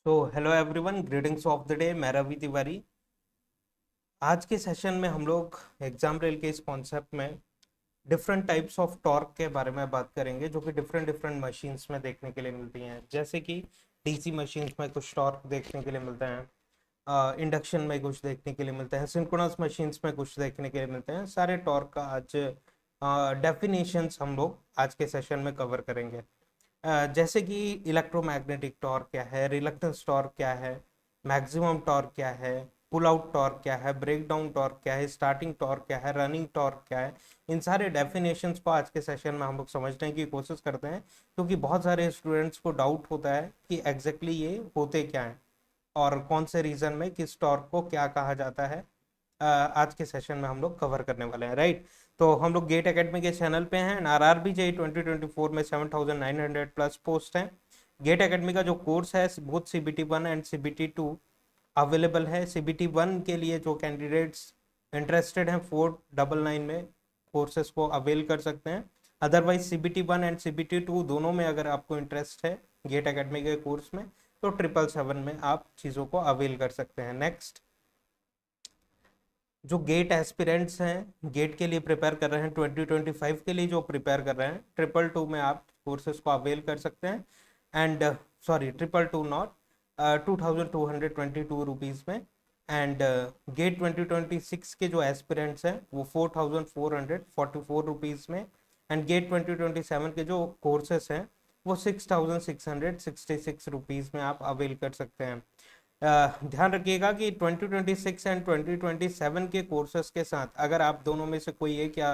तो hello everyone, greetings of the day. मैं रवि तिवारी। आज के सेशन में हम लोग एग्जाम रेल के इस कॉन्सेप्ट में डिफरेंट टाइप्स ऑफ टॉर्क के बारे में बात करेंगे, जो कि डिफरेंट डिफरेंट मशीन्स में देखने के लिए मिलती हैं। जैसे कि डीसी मशीन्स में कुछ टॉर्क देखने के लिए मिलते हैं, इंडक्शन में कुछ देखने के लिए मिलते हैं, सिंक्रोनस मशीन्स में कुछ देखने के लिए मिलते हैं। सारे टॉर्क का आज डेफिनेशंस हम लोग आज के सेशन में कवर करेंगे। जैसे कि इलेक्ट्रोमैग्नेटिक टॉर्क क्या है, रिलक्टेंस टॉर्क क्या है, मैक्सिमम टॉर्क क्या है, पुल आउट टॉर्क क्या है, ब्रेक डाउन टॉर्क क्या है, स्टार्टिंग टॉर्क क्या है, रनिंग टॉर्क क्या है। इन सारे डेफिनेशंस को आज के सेशन में हम लोग समझने की कोशिश करते हैं, क्योंकि बहुत सारे स्टूडेंट्स को डाउट होता है कि एग्जैक्टली ये होते क्या हैं और कौन से रीजन में किस टॉर्क को क्या कहा जाता है। आज के सेशन में हम लोग कवर करने वाले हैं, राइट। तो हम लोग गेट एकेडमी के चैनल पे हैं एंड आरआरबी जेई 2024 में 7,900 प्लस पोस्ट हैं। गेट एकेडमी का जो कोर्स है both CBT 1 and CBT 2 available है। सीबीटी 1 के लिए जो कैंडिडेट्स इंटरेस्टेड हैं 499 में कोर्सेज को अवेल कर सकते हैं। अदरवाइज सीबीटी 1 एंड सीबीटी 2 दोनों में अगर आपको इंटरेस्ट है गेट एकेडमी के कोर्स में, तो 777 में आप चीज़ों को अवेल कर सकते हैं। नेक्स्ट, जो गेट एस्पिरेंट्स हैं, गेट के लिए प्रिपेयर कर रहे हैं, 2025 के लिए जो प्रिपेयर कर रहे हैं, 222 में आप कोर्सेज को अवेल कर सकते हैं। एंड सॉरी, 222 नॉट, 2,222 रुपीज़ में। एंड गेट 2026 के जो एस्पिरेंट्स हैं वो 4,444 रुपीज़ में। एंड गेट 2027 के जो कोर्सेस हैं वो 6,666 रुपीज़ में आप अवेल कर सकते हैं। ध्यान रखिएगा कि 2026 एंड 2027 के कोर्सेज के साथ अगर आप दोनों में से कोई एक या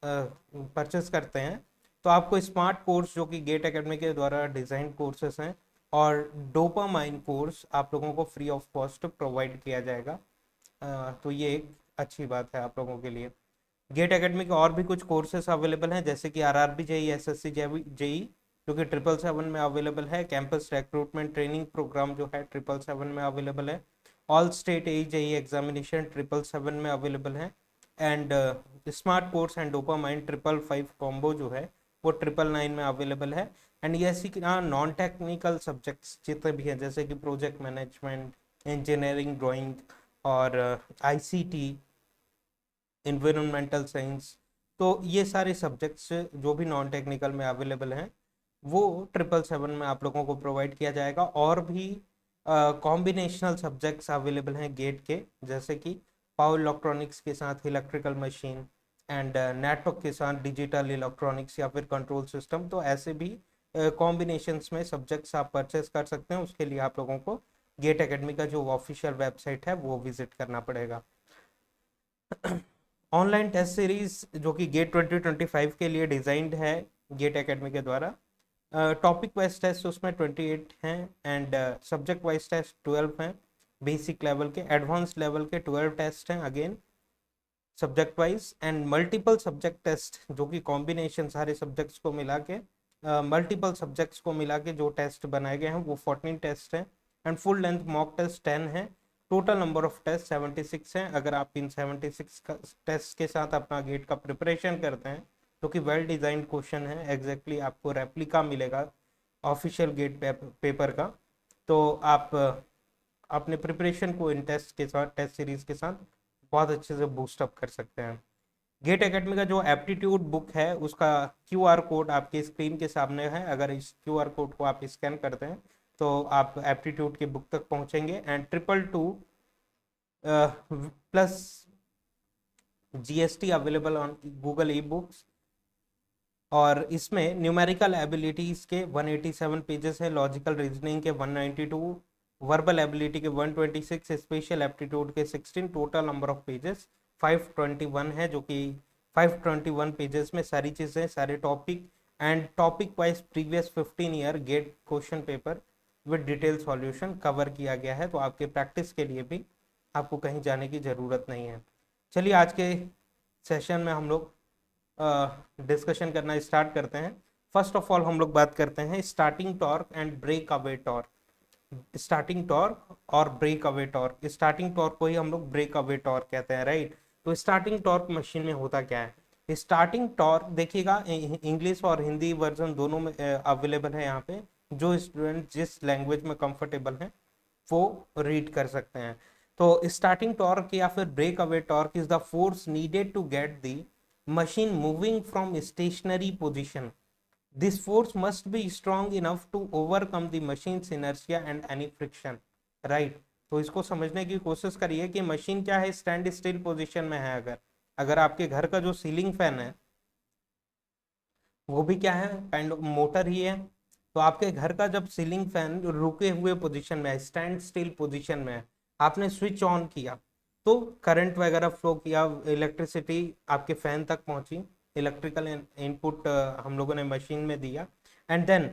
परचेस करते हैं, तो आपको स्मार्ट कोर्स जो कि गेट एकेडमी के द्वारा डिजाइन कोर्सेज हैं और डोपामाइन कोर्स आप लोगों को फ्री ऑफ कॉस्ट प्रोवाइड किया जाएगा। तो ये एक अच्छी बात है आप लोगों के लिए। गेट एकेडमी के और भी कुछ कोर्सेस अवेलेबल हैं, जैसे कि आरआरबी जेई, एसएससी जेई, जो कि 777 में अवेलेबल है। कैंपस रिक्रूटमेंट ट्रेनिंग प्रोग्राम जो है 777 में अवेलेबल है। ऑल स्टेट जेई एग्जामिनेशन 777 में अवेलेबल है। And smart course and dopamine 555 combo जो है वो 999 में अवेलेबल है। एंड ये इसी के नॉन टेक्निकल सब्जेक्ट्स जितने भी हैं, जैसे कि प्रोजेक्ट मैनेजमेंट, इंजीनियरिंग, ड्राइंग और आईसीटी, इन्वायरमेंटल साइंस, तो ये सारे सब्जेक्ट्स जो भी नॉन टेक्निकल में अवेलेबल हैं वो 777 में आप लोगों को प्रोवाइड किया जाएगा। और भी कॉम्बिनेशनल सब्जेक्ट्स अवेलेबल हैं गेट के, जैसे कि पावर इलेक्ट्रॉनिक्स के साथ इलेक्ट्रिकल मशीन एंड नेटवर्क के साथ डिजिटल इलेक्ट्रॉनिक्स या फिर कंट्रोल सिस्टम। तो ऐसे भी कॉम्बिनेशंस में सब्जेक्ट्स आप परचेस कर सकते हैं। उसके लिए आप लोगों को गेट एकेडमी का जो ऑफिशियल वेबसाइट है वो विजिट करना पड़ेगा। ऑनलाइन टेस्ट सीरीज जो कि गेट 2025 के लिए डिजाइंड है गेट एकेडमी के द्वारा। टॉपिक वाइज टेस्ट उसमें 28 हैं एंड सब्जेक्ट वाइज टेस्ट 12 हैं। बेसिक लेवल के, एडवांस लेवल के 12 टेस्ट हैं again subject wise. And multiple subject test जो कि कॉम्बिनेशन सारे सब्जेक्ट्स को मिला के, मल्टीपल सब्जेक्ट्स को मिला के जो टेस्ट बनाए गए हैं वो 14 टेस्ट हैं। And full length mock test 10 है। टोटल नंबर ऑफ टेस्ट 76 हैं। अगर आप इन 76 टेस्ट के साथ अपना गेट का प्रिपरेशन करते हैं, जो कि वेल डिजाइंड क्वेश्चन है, एग्जैक्टली आपको रेप्लिका मिलेगा ऑफिशियल गेट पेपर का, तो आप अपने प्रिपरेशन को इन टेस्ट के साथ, टेस्ट सीरीज के साथ बहुत अच्छे से बूस्टअप कर सकते हैं। गेट एकेडमी का जो एप्टीट्यूड बुक है उसका क्यूआर कोड आपके स्क्रीन के सामने है। अगर इस क्यूआर कोड को आप स्कैन करते हैं तो आप एप्टीट्यूड की बुक तक पहुंचेंगे। And 222 plus GST available on Google e books. और इसमें न्यूमेरिकल एबिलिटीज के 187 पेजेस है, लॉजिकल रीजनिंग के 192, वर्बल एबिलिटी के 126, स्पेशल एप्टीट्यूड के 16, टोटल नंबर ऑफ पेजेस 521 है, जो कि 521 पेजेस में सारी चीज़ें, सारे topic and topic wise previous 15 year GATE question paper with detail solution cover किया गया है। तो आपके प्रैक्टिस के लिए भी आपको कहीं जाने की ज़रूरत नहीं है। चलिए आज के सेशन में हम लोग डिस्कशन करना स्टार्ट करते हैं। फर्स्ट ऑफ ऑल हम लोग बात करते हैं starting torque and break away torque. Starting torque और break away torque, starting torque को ही हम लोग ब्रेक अवे टॉर्क कहते हैं, राइट। तो स्टार्टिंग टॉर्क मशीन में होता क्या है? स्टार्टिंग टॉर्क देखिएगा, इंग्लिश और हिंदी वर्जन दोनों में अवेलेबल है यहाँ पे। जो स्टूडेंट जिस लैंग्वेज में कंफर्टेबल है वो रीड कर सकते हैं। तो स्टार्टिंग टॉर्क या फिर break away torque is the force needed to get the machine moving from stationary position. This force must be strong enough to overcome the machine inertia and any friction, right. तो इसको समझने की कोशिश करिए कि machine क्या है, stand still position में है। अगर अगर आपके घर का जो सीलिंग फैन है वो भी क्या है, काइंड ऑफ मोटर ही है। तो आपके घर का जब सीलिंग फैन रुके हुए पोजीशन में है, स्टैंड स्टिल पोजीशन में है, आपने स्विच ऑन किया तो करंट वगैरह फ्लो किया, इलेक्ट्रिसिटी आपके फैन तक पहुंची, इलेक्ट्रिकल इनपुट हम लोगों ने मशीन में दिया, एंड देन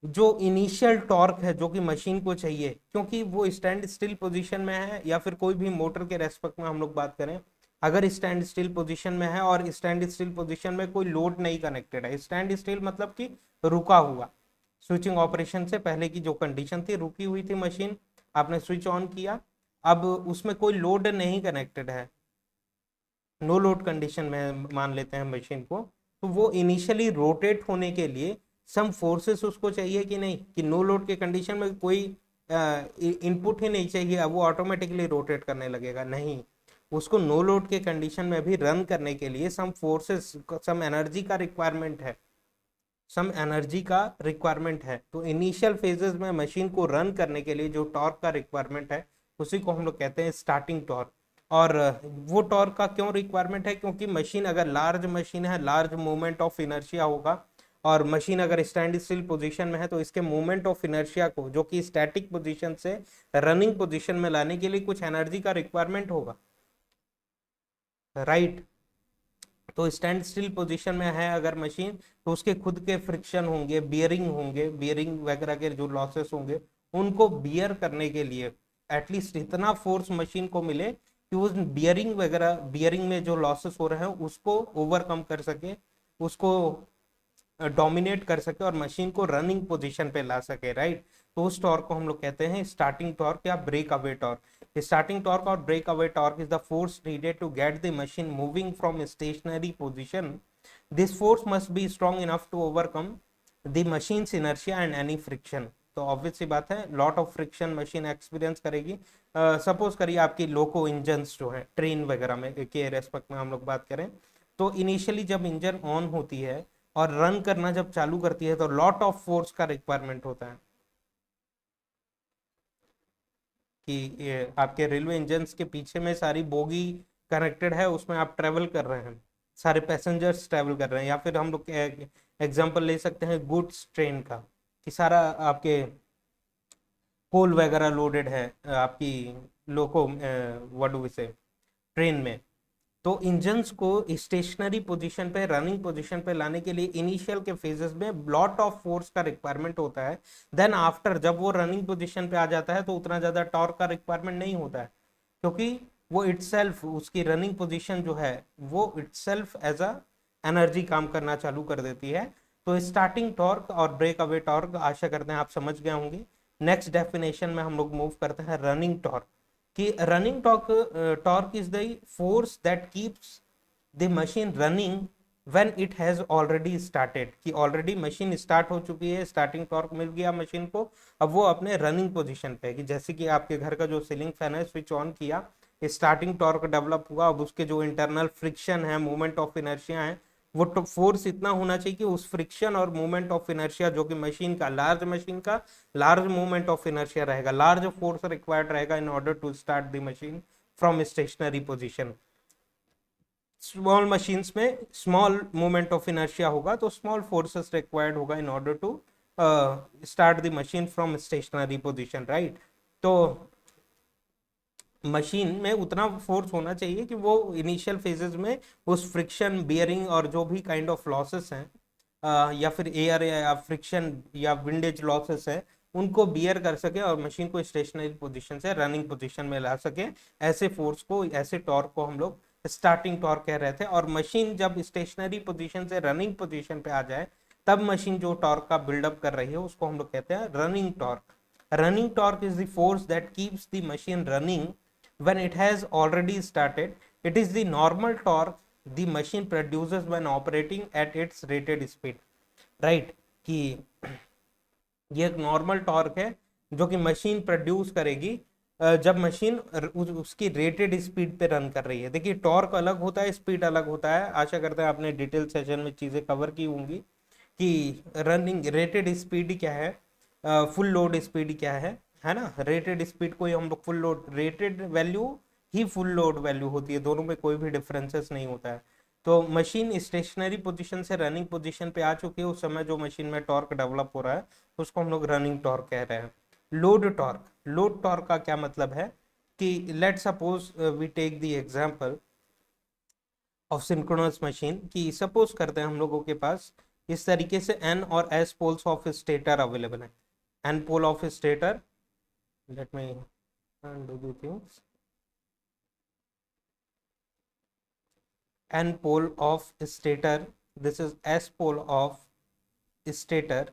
जो इनिशियल टॉर्क है जो कि मशीन को चाहिए, क्योंकि वो स्टैंड स्टिल पोजीशन में है, या फिर कोई भी मोटर के रेस्पेक्ट में हम लोग बात करें, अगर स्टैंड स्टिल पोजीशन में है और स्टैंड स्टिल पोजीशन में कोई लोड नहीं कनेक्टेड है, स्टैंड स्टिल मतलब कि रुका हुआ, स्विचिंग ऑपरेशन से पहले की जो कंडीशन थी, रुकी हुई थी मशीन, आपने स्विच ऑन किया, अब उसमें कोई लोड नहीं कनेक्टेड है, नो लोड कंडीशन में मान लेते हैं मशीन को, तो वो इनिशियली रोटेट होने के लिए सम फोर्सेस उसको चाहिए कि नहीं, कि नो लोड के कंडीशन में कोई इनपुट ही नहीं चाहिए, अब वो ऑटोमेटिकली रोटेट करने लगेगा, नहीं, उसको नो लोड के कंडीशन में भी रन करने के लिए सम फोर्सेस, सम एनर्जी का रिक्वायरमेंट है, सम एनर्जी का रिक्वायरमेंट है। तो इनिशियल फेजेस में मशीन को रन करने के लिए जो टॉर्क का रिक्वायरमेंट है उसी को हम लोग कहते हैं स्टार्टिंग टॉर्क। और वो टॉर्क का क्यों रिक्वायरमेंट है, क्योंकि मशीन अगर लार्ज मशीन है, लार्ज मूवमेंट ऑफ इनर्शिया होगा, और मशीन अगर स्टैंड स्टिल पोजीशन में है तो इसके मूवमेंट ऑफ इनर्शिया को, जो कि स्टैटिक पोजीशन से रनिंग पोजीशन में लाने के लिए कुछ एनर्जी का रिक्वायरमेंट होगा, राइट। तो स्टैंड स्टिल पोजीशन में है अगर मशीन, तो उसके खुद के फ्रिक्शन होंगे, बियरिंग वगैरह के जो लॉसेस होंगे उनको बियर करने के लिए एटलीस्ट इतना फोर्स मशीन को मिले कि उस बियरिंग वगैरह, बियरिंग में जो लॉसेस हो रहे हैं उसको ओवरकम कर सके, उसको डोमिनेट कर सके और मशीन को रनिंग पोजीशन पे ला सके, राइट। तो उस टॉर्क को हम लोग कहते हैं स्टार्टिंग टॉर्क या break away torque. Starting torque और break away torque is the force needed to get the machine moving from stationary position. This force must be strong enough to overcome the machine inertia and any friction. तो obvious सी बात है, lot of friction machine experience करेगी। Suppose करिए आपकी लोको engines जो है train वगैरह में के रेस्पेक्ट में हम लोग बात करें, तो इनिशियली जब इंजन ऑन होती है और रन करना जब चालू करती है तो लॉट ऑफ फोर्स का रिक्वायरमेंट होता है, कि ये आपके रेलवे इंजन्स के पीछे में सारी बोगी कनेक्टेड है, उसमें आप ट्रेवल कर रहे हैं, सारे पैसेंजर्स ट्रेवल कर रहे हैं, या फिर हम लोग एग्जांपल ले सकते हैं गुड्स ट्रेन का, कि सारा आपके कोल वगैरह लोडेड है आपकी लोको व्हाट डू वी से ट्रेन में। तो इंजन्स को स्टेशनरी पोजीशन पे, रनिंग पोजीशन पे लाने के लिए इनिशियल के फेजेस में लॉट ऑफ फोर्स का रिक्वायरमेंट होता है। देन आफ्टर जब वो रनिंग पोजीशन पे आ जाता है तो उतना ज्यादा टॉर्क का रिक्वायरमेंट नहीं होता है, क्योंकि वो इटसेल्फ, उसकी रनिंग पोजीशन जो है वो इटसेल्फ एज अ एनर्जी काम करना चालू कर देती है। तो स्टार्टिंग टॉर्क और ब्रेक अवे टॉर्क आशा करते हैं आप समझ गए होंगे। नेक्स्ट डेफिनेशन में हम लोग मूव करते हैं रनिंग टॉर्क, कि running torque is the force that keeps the machine running when it has already started, कि ऑलरेडी मशीन स्टार्ट हो चुकी है, स्टार्टिंग टॉर्क मिल गया मशीन को, अब वो अपने रनिंग पोजीशन पे है। कि जैसे कि आपके घर का जो सीलिंग फैन है, स्विच ऑन किया, स्टार्टिंग टॉर्क डेवलप हुआ, अब उसके जो इंटरनल फ्रिक्शन है, मूवमेंट ऑफ इनर्शिया है, वो फोर्स इतना होना चाहिए कि उस फ्रिक्शन और मूवमेंट ऑफ इनर्शिया, जो कि मशीन का, लार्ज मशीन का लार्ज मूवमेंट ऑफ इनर्शिया रहेगा, लार्ज फोर्स रिक्वायर्ड रहेगा in order to start the machine from stationary position. Small machines में स्मॉल मूवमेंट ऑफ इनर्शिया होगा, तो स्मॉल फोर्सेस रिक्वायर्ड होगा in order to start the machine from stationary position, right. तो machine में उतना force होना चाहिए कि वो इनिशियल फेजेस में उस फ्रिक्शन, बियरिंग और जो भी काइंड ऑफ लॉसेस हैं, या फिर एयर या फ्रिक्शन या विंडेज लॉसेस है, उनको बियर कर सके और मशीन को स्टेशनरी पोजीशन से रनिंग पोजीशन में ला सके। ऐसे फोर्स को, ऐसे टॉर्क को हम लोग स्टार्टिंग टॉर्क कह रहे थे। और मशीन जब स्टेशनरी पोजीशन से रनिंग पोजीशन पे आ जाए तब मशीन जो टॉर्क का बिल्डअप कर रही है उसको हम लोग कहते हैं running torque. Running torque is the force that keeps the machine running when it has already started. It is the normal torque the machine produces when operating at its rated speed, right। कि ये एक normal torque है जो कि machine produce करेगी जब machine उसकी rated speed पे रन कर रही है। देखिए टॉर्क अलग होता है, स्पीड अलग होता है। आशा करते हैं आपने डिटेल सेशन में चीज़ें कवर की होंगी कि रनिंग रेटेड स्पीड क्या है, फुल लोड स्पीड क्या है ना। रेटेड स्पीड को ही हम लोग फुल लोड, रेटेड वैल्यू ही फुल लोड वैल्यू होती है, दोनों में कोई भी डिफरेंसेस नहीं होता है। तो मशीन स्टेशनरी पोजीशन से रनिंग पोजीशन पे आ चुकी है, उस समय जो मशीन में टॉर्क डेवलप हो रहा है उसको हम लोग रनिंग टॉर्क कह रहे हैं। लोड टॉर्क, लोड टॉर्क का क्या मतलब है कि let suppose we take the example of synchronous machine, कि सपोज करते हैं हम लोगों के पास इस तरीके से एन और S poles of stator available है। N pole of stator, let me do the things, N pole of stator, this is S pole of stator,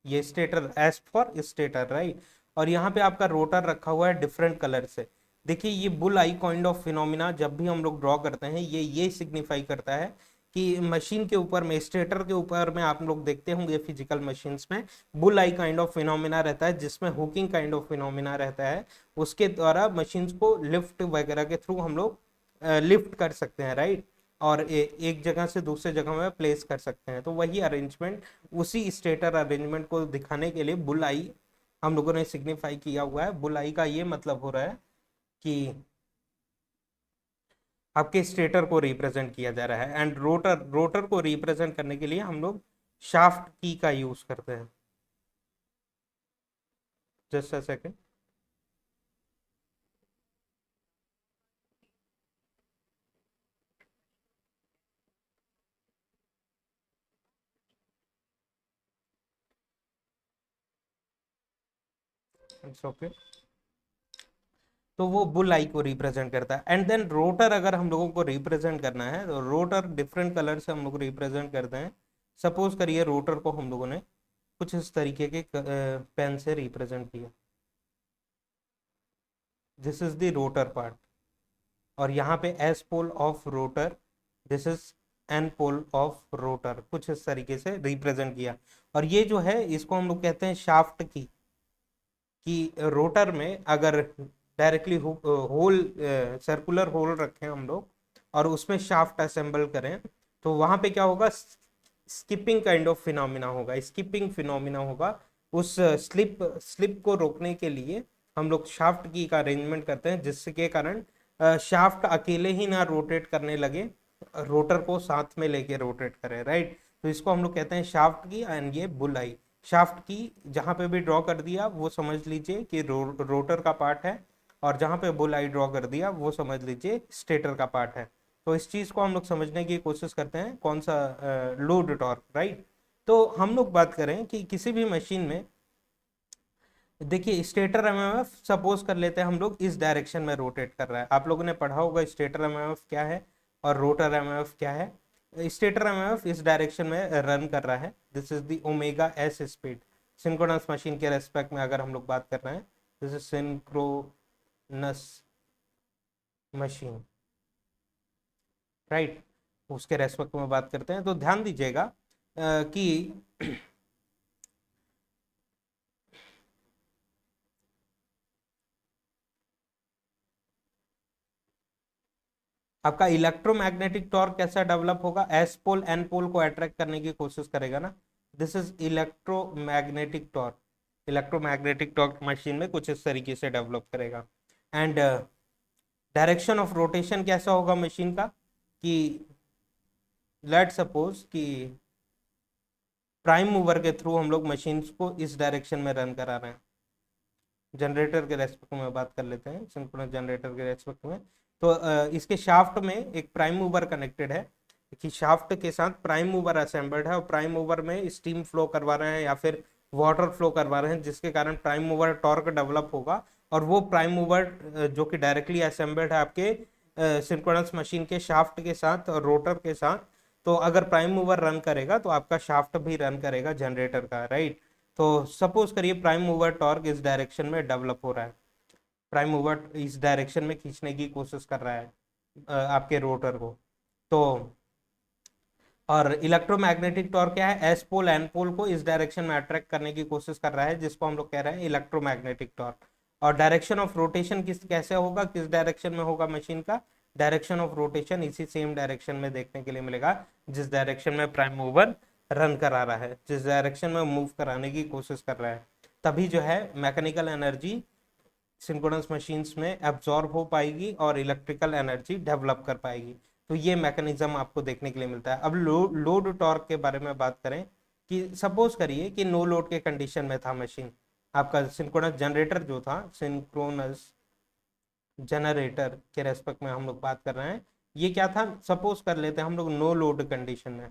ये stator, S for stator right. और यहाँ पे आपका रोटर रखा हुआ है डिफरेंट कलर से। देखिए ये bull I kind of phenomena जब भी हम लोग ड्रॉ करते हैं ये सिग्निफाई करता है कि मशीन के ऊपर में, स्टेटर के ऊपर में आप लोग देखते होंगे फिजिकल मशीन्स में bull I kind of phenomena रहता है, जिसमें हुकिंग काइंड ऑफ फिनोमिना रहता है। उसके द्वारा मशीन्स को लिफ्ट वगैरह के थ्रू हम लोग लिफ्ट कर सकते हैं राइट, और एक जगह से दूसरे जगह में प्लेस कर सकते हैं। तो वही अरेंजमेंट, उसी स्टेटर अरेंजमेंट को दिखाने के लिए बुल आई हम लोगों ने सिग्निफाई किया हुआ है। बुल आई का ये मतलब हो रहा है कि आपके स्टेटर को रिप्रेजेंट किया जा रहा है, एंड रोटर, रोटर को रिप्रेजेंट करने के लिए हम लोग शाफ्ट की का यूज करते हैं। Just a second. It's okay. तो वो बुल आई को रिप्रेजेंट करता है। एंड देन रोटर अगर हम लोगों को रिप्रेजेंट करना है तो रोटर डिफरेंट कलर से हम लोग रिप्रेजेंट करते हैं। सपोज करिए रोटर को हम लोगों ने कुछ इस तरीके के पेन से रिप्रेजेंट किया, this is the rotor part. और यहाँ पे S pole of rotor, this is N pole of rotor, कुछ इस तरीके से रिप्रेजेंट किया। और ये जो है इसको हम लोग कहते हैं शाफ्ट की, कि रोटर में अगर डायरेक्टली होल, सर्कुलर होल रखें हम लोग और उसमें शाफ्ट असेंबल करें, तो वहां पे क्या होगा, स्किपिंग काइंड ऑफ फिनोमिना होगा, स्किपिंग फिनोमिना होगा। उस स्लिप स्लिप को रोकने के लिए हम लोग शाफ्ट की का अरेंजमेंट करते हैं, जिसके कारण शाफ्ट अकेले ही ना रोटेट करने लगे, रोटर को साथ में लेके रोटेट करे राइट। तो इसको हम लोग कहते हैं शाफ्ट की, एंड ये बुल आई। शाफ्ट की जहां पे भी ड्रॉ कर दिया वो समझ लीजिए कि रोटर का पार्ट है, और जहां पे बुल आई ड्रॉ कर दिया वो समझ लीजिए स्टेटर का पार्ट है। तो इस चीज को हम लोग समझने की कोशिश करते हैं, कौन सा, लोड टॉर्क राइट। तो हम लोग बात करें कि किसी भी मशीन में देखिए स्टेटर एमएमएफ सपोज कर लेते हैं हम लोग इस डायरेक्शन में रोटेट कर रहा है। आप लोगों ने पढ़ा होगा स्टेटर एमएमएफ क्या है और रोटर एमएमएफ क्या है। स्टेटर एमएमएफ इस डायरेक्शन में रन कर रहा है, this is the omega S speed. Synchronous machine के रेस्पेक्ट में अगर हम लोग बात कर रहे हैं, this is synchronous machine right, उसके रेस्पेक्ट में बात करते हैं। तो ध्यान दीजिएगा कि आपका इलेक्ट्रोमैग्नेटिक टॉर्क कैसा डेवलप होगा, एस पोल एन पोल को अट्रैक्ट करने की कोशिश करेगा ना, this is electromagnetic torque. Electromagnetic torque machine में कुछ इस तरीके से डेवलप करेगा। एंड डायरेक्शन ऑफ रोटेशन कैसा होगा मशीन का, कि लेट सपोज कि प्राइम मूवर के थ्रू हम लोग मशीन को इस डायरेक्शन में रन करा रहे हैं। जनरेटर के रेस्पेक्ट में बात कर लेते हैं, सिंक्रोनस जनरेटर के रेस्पेक्ट में। तो इसके शाफ्ट में एक प्राइम मूवर कनेक्टेड है, कि शाफ्ट के साथ प्राइम मूवर असेंबल्ड है, और प्राइम मूवर में स्टीम फ्लो करवा रहे हैं या फिर वाटर फ्लो करवा रहे हैं, जिसके कारण प्राइम मूवर टॉर्क डेवलप होगा। और वो प्राइम मूवर जो कि डायरेक्टली असेंबल्ड है आपके सिंक्रोनस मशीन के शाफ्ट के साथ और रोटर के साथ, तो अगर प्राइम मूवर रन करेगा तो आपका शाफ्ट भी रन करेगा जनरेटर का राइट। तो सपोज करिए प्राइम मूवर टॉर्क इस डायरेक्शन में डेवलप हो रहा है, प्राइम मूवर इस डायरेक्शन में खींचने की कोशिश कर रहा है आपके रोटर को। तो और इलेक्ट्रोमैग्नेटिक टॉर्क क्या है, एस पोल एन पोल को इस डायरेक्शन में अट्रैक्ट करने की कोशिश कर रहा है, जिसको हम लोग कह रहे हैं इलेक्ट्रोमैग्नेटिक टॉर्क। और डायरेक्शन ऑफ रोटेशन किस कैसे होगा, किस डायरेक्शन में होगा मशीन का, डायरेक्शन ऑफ रोटेशन इसी सेम डायरेक्शन में देखने के लिए मिलेगा जिस डायरेक्शन में प्राइम मूवर रन करा रहा है, जिस डायरेक्शन में मूव कराने की कोशिश कर रहा है। तभी जो है मैकेनिकल एनर्जी सिंक्रोनस मशीन्स में एब्जॉर्ब हो पाएगी और इलेक्ट्रिकल एनर्जी डेवलप कर पाएगी। तो ये मैकेनिज्म आपको देखने के लिए मिलता है। अब लोड टॉर्क के बारे में बात करें कि सपोज करिए कि नो लोड के कंडीशन में था मशीन, आपका सिंक्रोनस जनरेटर जो था, सिंक्रोनस जनरेटर के रेस्पेक्ट में हम लोग बात कर रहे हैं, ये क्या था, सपोज कर लेते हैं हम लोग नो लोड कंडीशन में।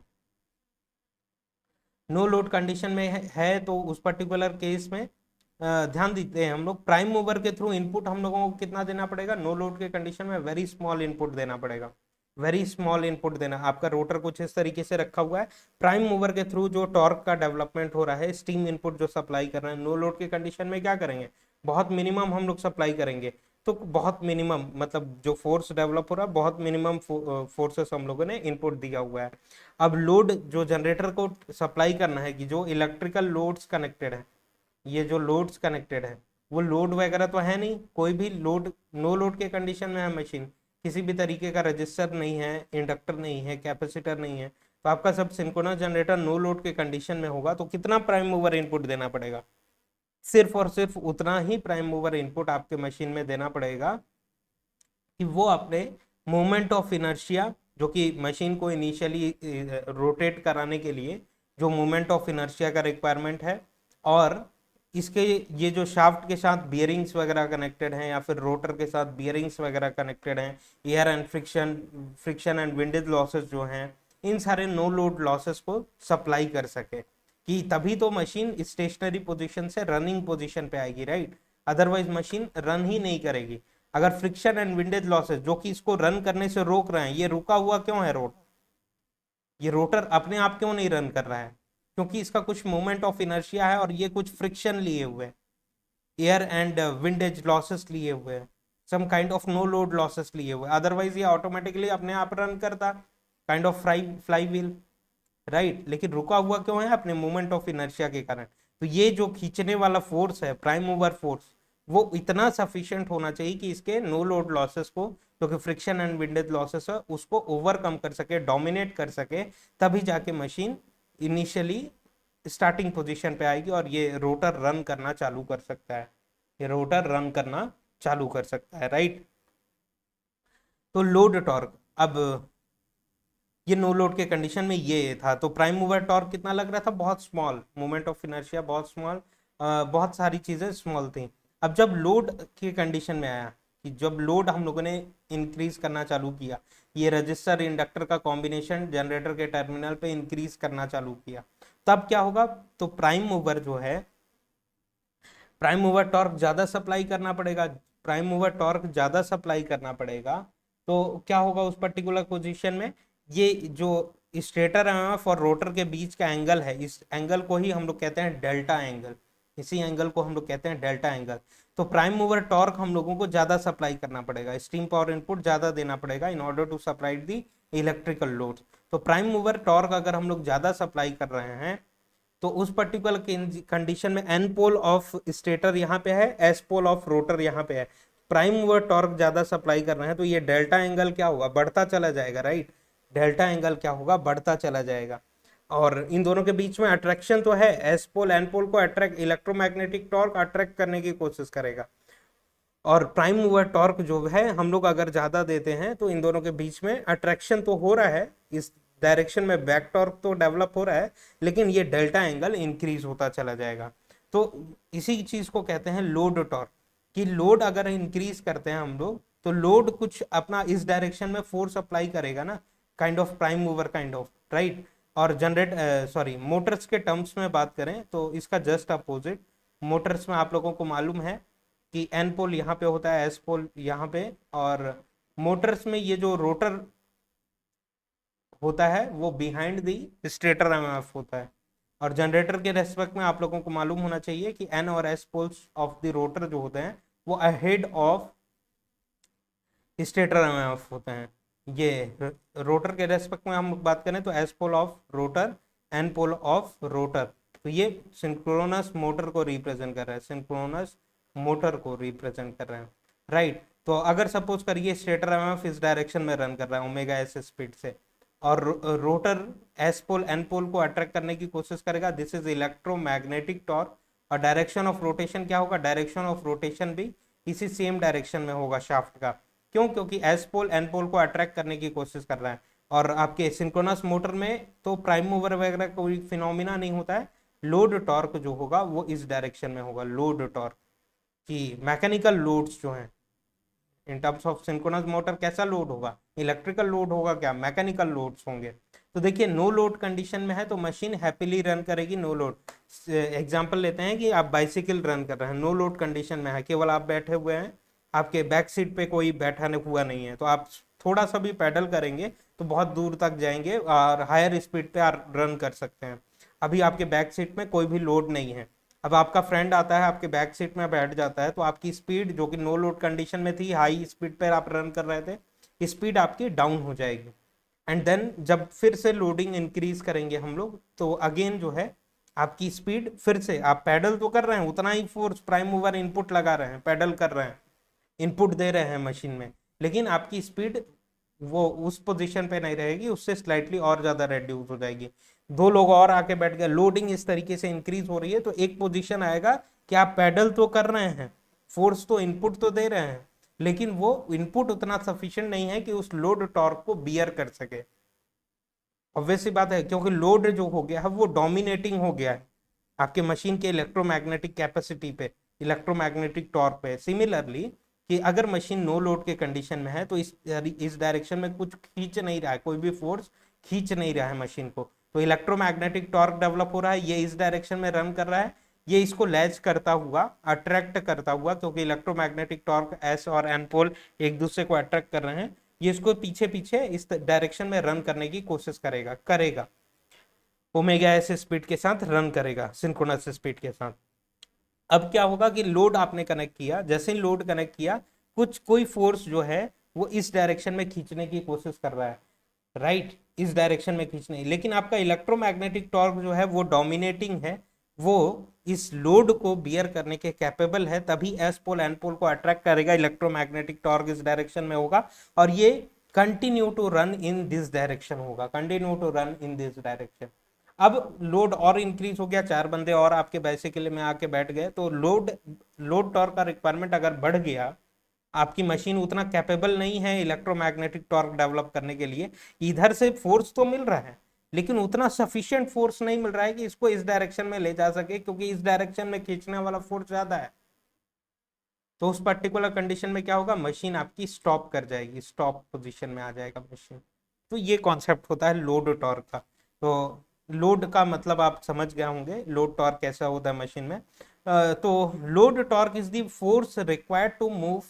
नो लोड कंडीशन में है तो उस पर्टिकुलर केस में ध्यान देते हैं हम लोग, प्राइम मूवर के थ्रू इनपुट हम लोगों को कितना देना पड़ेगा, नो लोड के कंडीशन में वेरी स्मॉल इनपुट देना पड़ेगा, वेरी स्मॉल इनपुट देना। आपका रोटर कुछ इस तरीके से रखा हुआ है, प्राइम मूवर के थ्रू जो टॉर्क का डेवलपमेंट हो रहा है, स्टीम इनपुट जो सप्लाई कर रहे हैं, नो लोड के कंडीशन में क्या करेंगे, बहुत मिनिमम हम लोग सप्लाई करेंगे। तो बहुत मिनिमम मतलब जो फोर्स डेवलप हो रहा है, बहुत मिनिमम फोर्सेस हम लोगों ने इनपुट दिया हुआ है। अब लोड जो जनरेटर को सप्लाई करना है, कि जो इलेक्ट्रिकल लोड्स कनेक्टेड है, ये जो लोड्स कनेक्टेड है वो लोड वगैरह तो है नहीं, कोई भी लोड, नो लोड के कंडीशन में है मशीन, किसी भी तरीके का रजिस्टर नहीं है, इंडक्टर नहीं है, कैपेसिटर नहीं है, तो आपका सब सिंक्रोनस जनरेटर नो लोड के कंडीशन में होगा। तो कितना प्राइम मूवर इनपुट देना पड़ेगा, सिर्फ और सिर्फ उतना ही प्राइम मूवर इनपुट आपके मशीन में देना पड़ेगा कि वो अपने मोमेंट ऑफ इनर्शिया, जो कि मशीन को इनिशियली रोटेट कराने के लिए जो मोमेंट ऑफ इनर्शिया का रिक्वायरमेंट है, और इसके ये जो शाफ्ट के साथ बियरिंग्स वगैरह कनेक्टेड हैं या फिर रोटर के साथ बियरिंग्स वगैरह कनेक्टेड हैं, air and friction and windage losses जो हैं, इन सारे नो लोड लॉसेस को सप्लाई कर सके, कि तभी तो मशीन स्टेशनरी पोजीशन से रनिंग पोजीशन पे आएगी, राइट। अदरवाइज मशीन रन ही नहीं करेगी। अगर फ्रिक्शन एंड विंडेज लॉसेस जो कि इसको रन करने से रोक रहे हैं, ये रुका हुआ क्यों है रोटर, ये रोटर अपने आप क्यों नहीं रन कर रहा है, क्योंकि इसका कुछ मोमेंट ऑफ इनर्शिया है और ये कुछ फ्रिक्शन लिए हुए है, एयर एंड विंडेज लॉसेस लिए हुए हैं, some kind of no load losses लिए हुए, अदरवाइज ये ऑटोमेटिकली अपने आप रन करता, kind of flywheel, right. लेकिन रुका हुआ क्यों है, अपने मोमेंट ऑफ इनर्शिया के कारण। तो ये जो खींचने वाला फोर्स है, प्राइम मूवर फोर्स, वो इतना सफिशिएंट होना चाहिए कि इसके नो लोड लॉसेस को, जो कि फ्रिक्शन एंड विंडेज लॉसेस है, उसको ओवरकम कर सके, डोमिनेट कर सके, तभी जाके मशीन इनिशियली स्टार्टिंग पोजीशन पे आएगी और ये रोटर रन करना चालू कर सकता है, ये रोटर रन करना चालू कर सकता है, राइट। तो लोड टॉर्क, अब ये नो लोड के कंडीशन में ये था, तो प्राइम मूवर टॉर्क कितना लग रहा था, बहुत स्मॉल, मोमेंट ऑफ इनर्शिया बहुत स्मॉल, बहुत सारी चीजें स्मॉल थी। अब जब लोड के कंडीशन में आया, कि जब लोड हम लोगों ने इंक्रीज करना चालू किया, ये रजिस्टर इंडक्टर का कॉम्बिनेशन जनरेटर के टर्मिनल पे इंक्रीज करना चालू किया, तब क्या होगा, तो प्राइम मूवर जो है, प्राइम मूवर टॉर्क ज्यादा सप्लाई करना पड़ेगा, प्राइम मूवर टॉर्क ज्यादा सप्लाई करना पड़ेगा, तो क्या होगा उस पर्टिकुलर पोजीशन में, ये जो स्टेटर एमएमएफ और रोटर के बीच का एंगल है, इस एंगल को ही हम लोग कहते हैं डेल्टा एंगल, इसी एंगल को हम लोग कहते हैं डेल्टा एंगल। तो प्राइम मूवर टॉर्क हम लोगों को ज्यादा सप्लाई करना पड़ेगा, स्टीम पावर इनपुट ज्यादा देना पड़ेगा in order to supply the electrical load. तो प्राइम मूवर टॉर्क अगर हम लोग ज्यादा सप्लाई कर रहे हैं, तो उस पर्टिकुलर कंडीशन में एन पोल ऑफ स्टेटर यहाँ पे है, एस पोल ऑफ रोटर यहाँ पे है, प्राइम मूवर टॉर्क ज्यादा सप्लाई कर रहे हैं, तो ये डेल्टा एंगल क्या होगा, बढ़ता चला जाएगा, राइट। डेल्टा एंगल क्या होगा, बढ़ता चला जाएगा। और इन दोनों के बीच में अट्रैक्शन तो है, एस पोल एन पोल को अट्रैक्ट, इलेक्ट्रोमैग्नेटिक टॉर्क अट्रैक्ट करने की कोशिश करेगा, और प्राइम मूवर टॉर्क जो है हम लोग अगर ज्यादा देते हैं, तो इन दोनों के बीच में अट्रैक्शन तो हो रहा है, इस डायरेक्शन में बैक टॉर्क तो डेवलप हो रहा है, लेकिन ये डेल्टा एंगल इंक्रीज होता चला जाएगा। तो इसी चीज को कहते हैं लोड टॉर्क, कि लोड अगर इंक्रीज करते हैं हम लोग, तो लोड कुछ अपना इस डायरेक्शन में फोर्स अप्लाई करेगा ना, kind of prime mover kind of, right. और मोटर्स के टर्म्स में बात करें तो इसका जस्ट अपोजिट, मोटर्स में आप लोगों को मालूम है कि एन पोल यहाँ पे होता है, एस पोल यहाँ पे, और मोटर्स में ये जो रोटर होता है वो बिहाइंड दी स्टेटर एमएमएफ होता है। और जनरेटर के रेस्पेक्ट में आप लोगों को मालूम होना चाहिए कि एन और S poles of the rotor जो होते हैं वो अहेड ऑफ स्टेटर एमएमएफ होते हैं, ये रोटर के रेस्पेक्ट में हम बात करें तो S pole of rotor, N pole of rotor, तो ये सिंक्रोनस मोटर को रिप्रेजेंट कर रहा है, सिंक्रोनस मोटर को रिप्रेजेंट कर रहे हैं, राइट। तो अगर सपोज करिए स्टेटर एमएफ इस डायरेक्शन में रन कर रहा है ओमेगा एस स्पीड से, और rotor S pole N pole को अट्रैक्ट करने की कोशिश करेगा, दिस इज इलेक्ट्रोमैग्नेटिक टॉर्क। और डायरेक्शन ऑफ रोटेशन क्या होगा, डायरेक्शन ऑफ रोटेशन भी इसी सेम डायरेक्शन में होगा शाफ्ट का। क्यों, क्योंकि एस पोल एन पोल को अट्रैक्ट करने की कोशिश कर रहा है। और आपके सिंक्रोनस मोटर में तो प्राइम मूवर वगैरह कोई फिनोमिना नहीं होता है, लोड टॉर्क जो होगा वो इस डायरेक्शन में होगा, लोड टॉर्क की मैकेनिकल लोड्स जो हैं in terms of synchronous motor कैसा लोड होगा, इलेक्ट्रिकल लोड होगा क्या, मैकेनिकल लोड्स होंगे। तो देखिए नो लोड कंडीशन में है तो मशीन हैप्पीली रन करेगी, नो लोड। एग्जांपल लेते हैं कि आप बाइसिकल रन कर रहे हैं, नो लोड कंडीशन में है, केवल आप बैठे हुए हैं, आपके बैक सीट पे कोई बैठा हुआ नहीं है, तो आप थोड़ा सा भी पैडल करेंगे तो बहुत दूर तक जाएंगे और हायर स्पीड पे आप रन कर सकते हैं। अभी आपके बैक सीट में कोई भी लोड नहीं है, अब आपका फ्रेंड आता है आपके बैक सीट में बैठ जाता है, तो आपकी स्पीड जो कि नो लोड कंडीशन में थी, हाई स्पीड पर आप रन कर रहे थे, स्पीड आपकी डाउन हो जाएगी। एंड देन जब फिर से लोडिंग इंक्रीज करेंगे हम लोग, तो अगेन जो है आपकी स्पीड फिर से, आप पैडल तो कर रहे हैं, उतना ही फोर्स प्राइम मूवर इनपुट लगा रहे हैं, पैडल कर रहे हैं, इनपुट दे रहे हैं मशीन में, लेकिन आपकी स्पीड वो उस पोजीशन पे नहीं रहेगी, उससे स्लाइटली और ज्यादा रेड्यूस हो जाएगी। दो लोग और आके बैठ गए, लोडिंग इस तरीके से इंक्रीज हो रही है, तो एक पोजीशन आएगा कि आप पैडल तो कर रहे हैं, फोर्स तो इनपुट तो दे रहे हैं, लेकिन वो इनपुट उतना सफिशिएंट नहीं है कि उस लोड टॉर्क को बियर कर सके। ऑब्वियसली बात है, क्योंकि लोड जो हो गया है वो डोमिनेटिंग हो गया है आपके मशीन के इलेक्ट्रोमैग्नेटिक कैपेसिटी पे, इलेक्ट्रोमैग्नेटिक टॉर्क पे। सिमिलरली कि अगर मशीन नो लोड के कंडीशन में है तो इस डायरेक्शन में कुछ खींच नहीं रहा है, कोई भी फोर्स खींच नहीं रहा है मशीन को, तो इलेक्ट्रोमैग्नेटिक टॉर्क डेवलप हो रहा है, ये इस डायरेक्शन में रन कर रहा है, ये इसको लैच करता हुआ, अट्रैक्ट करता हुआ, क्योंकि इलेक्ट्रोमैग्नेटिक टॉर्क एस और एन पोल एक दूसरे को अट्रैक्ट कर रहे हैं, ये इसको पीछे पीछे इस डायरेक्शन में रन करने की कोशिश करेगा करेगा ओमेगा एस स्पीड के साथ रन करेगा, सिंक्रोनस स्पीड के साथ। अब क्या होगा कि लोड आपने कनेक्ट किया, जैसे ही लोड कनेक्ट किया, कुछ कोई फोर्स जो है वो इस डायरेक्शन में खींचने की कोशिश कर रहा है, राइट, इस डायरेक्शन में खींचने, लेकिन आपका इलेक्ट्रोमैग्नेटिक टॉर्क जो है वो डोमिनेटिंग है, वो इस लोड को बियर करने के कैपेबल है, तभी एस पोल एन पोल को अट्रैक्ट करेगा, इलेक्ट्रोमैग्नेटिक टॉर्क इस डायरेक्शन में होगा, और ये continue to run in this direction होगा, continue to run in this direction. अब लोड और इंक्रीज हो गया, चार बंदे और आपके बाइसिकल में आके बैठ गए, तो लोड लोड टॉर्क का रिक्वायरमेंट अगर बढ़ गया, आपकी मशीन उतना कैपेबल नहीं है इलेक्ट्रोमैग्नेटिक टॉर्क डेवलप करने के लिए, इधर से फोर्स तो मिल रहा है लेकिन उतना सफिशिएंट फोर्स नहीं मिल रहा है कि इसको इस डायरेक्शन में ले जा सके, क्योंकि इस डायरेक्शन में खींचने वाला फोर्स ज्यादा है। तो उस पर्टिकुलर कंडीशन में क्या होगा, मशीन आपकी स्टॉप कर जाएगी, स्टॉप पोजीशन में आ जाएगा मशीन। तो ये कॉन्सेप्ट होता है लोड टॉर्क का। तो लोड का मतलब आप समझ गए होंगे, लोड टॉर्क कैसा होता है मशीन में। तो load torque is the force required to move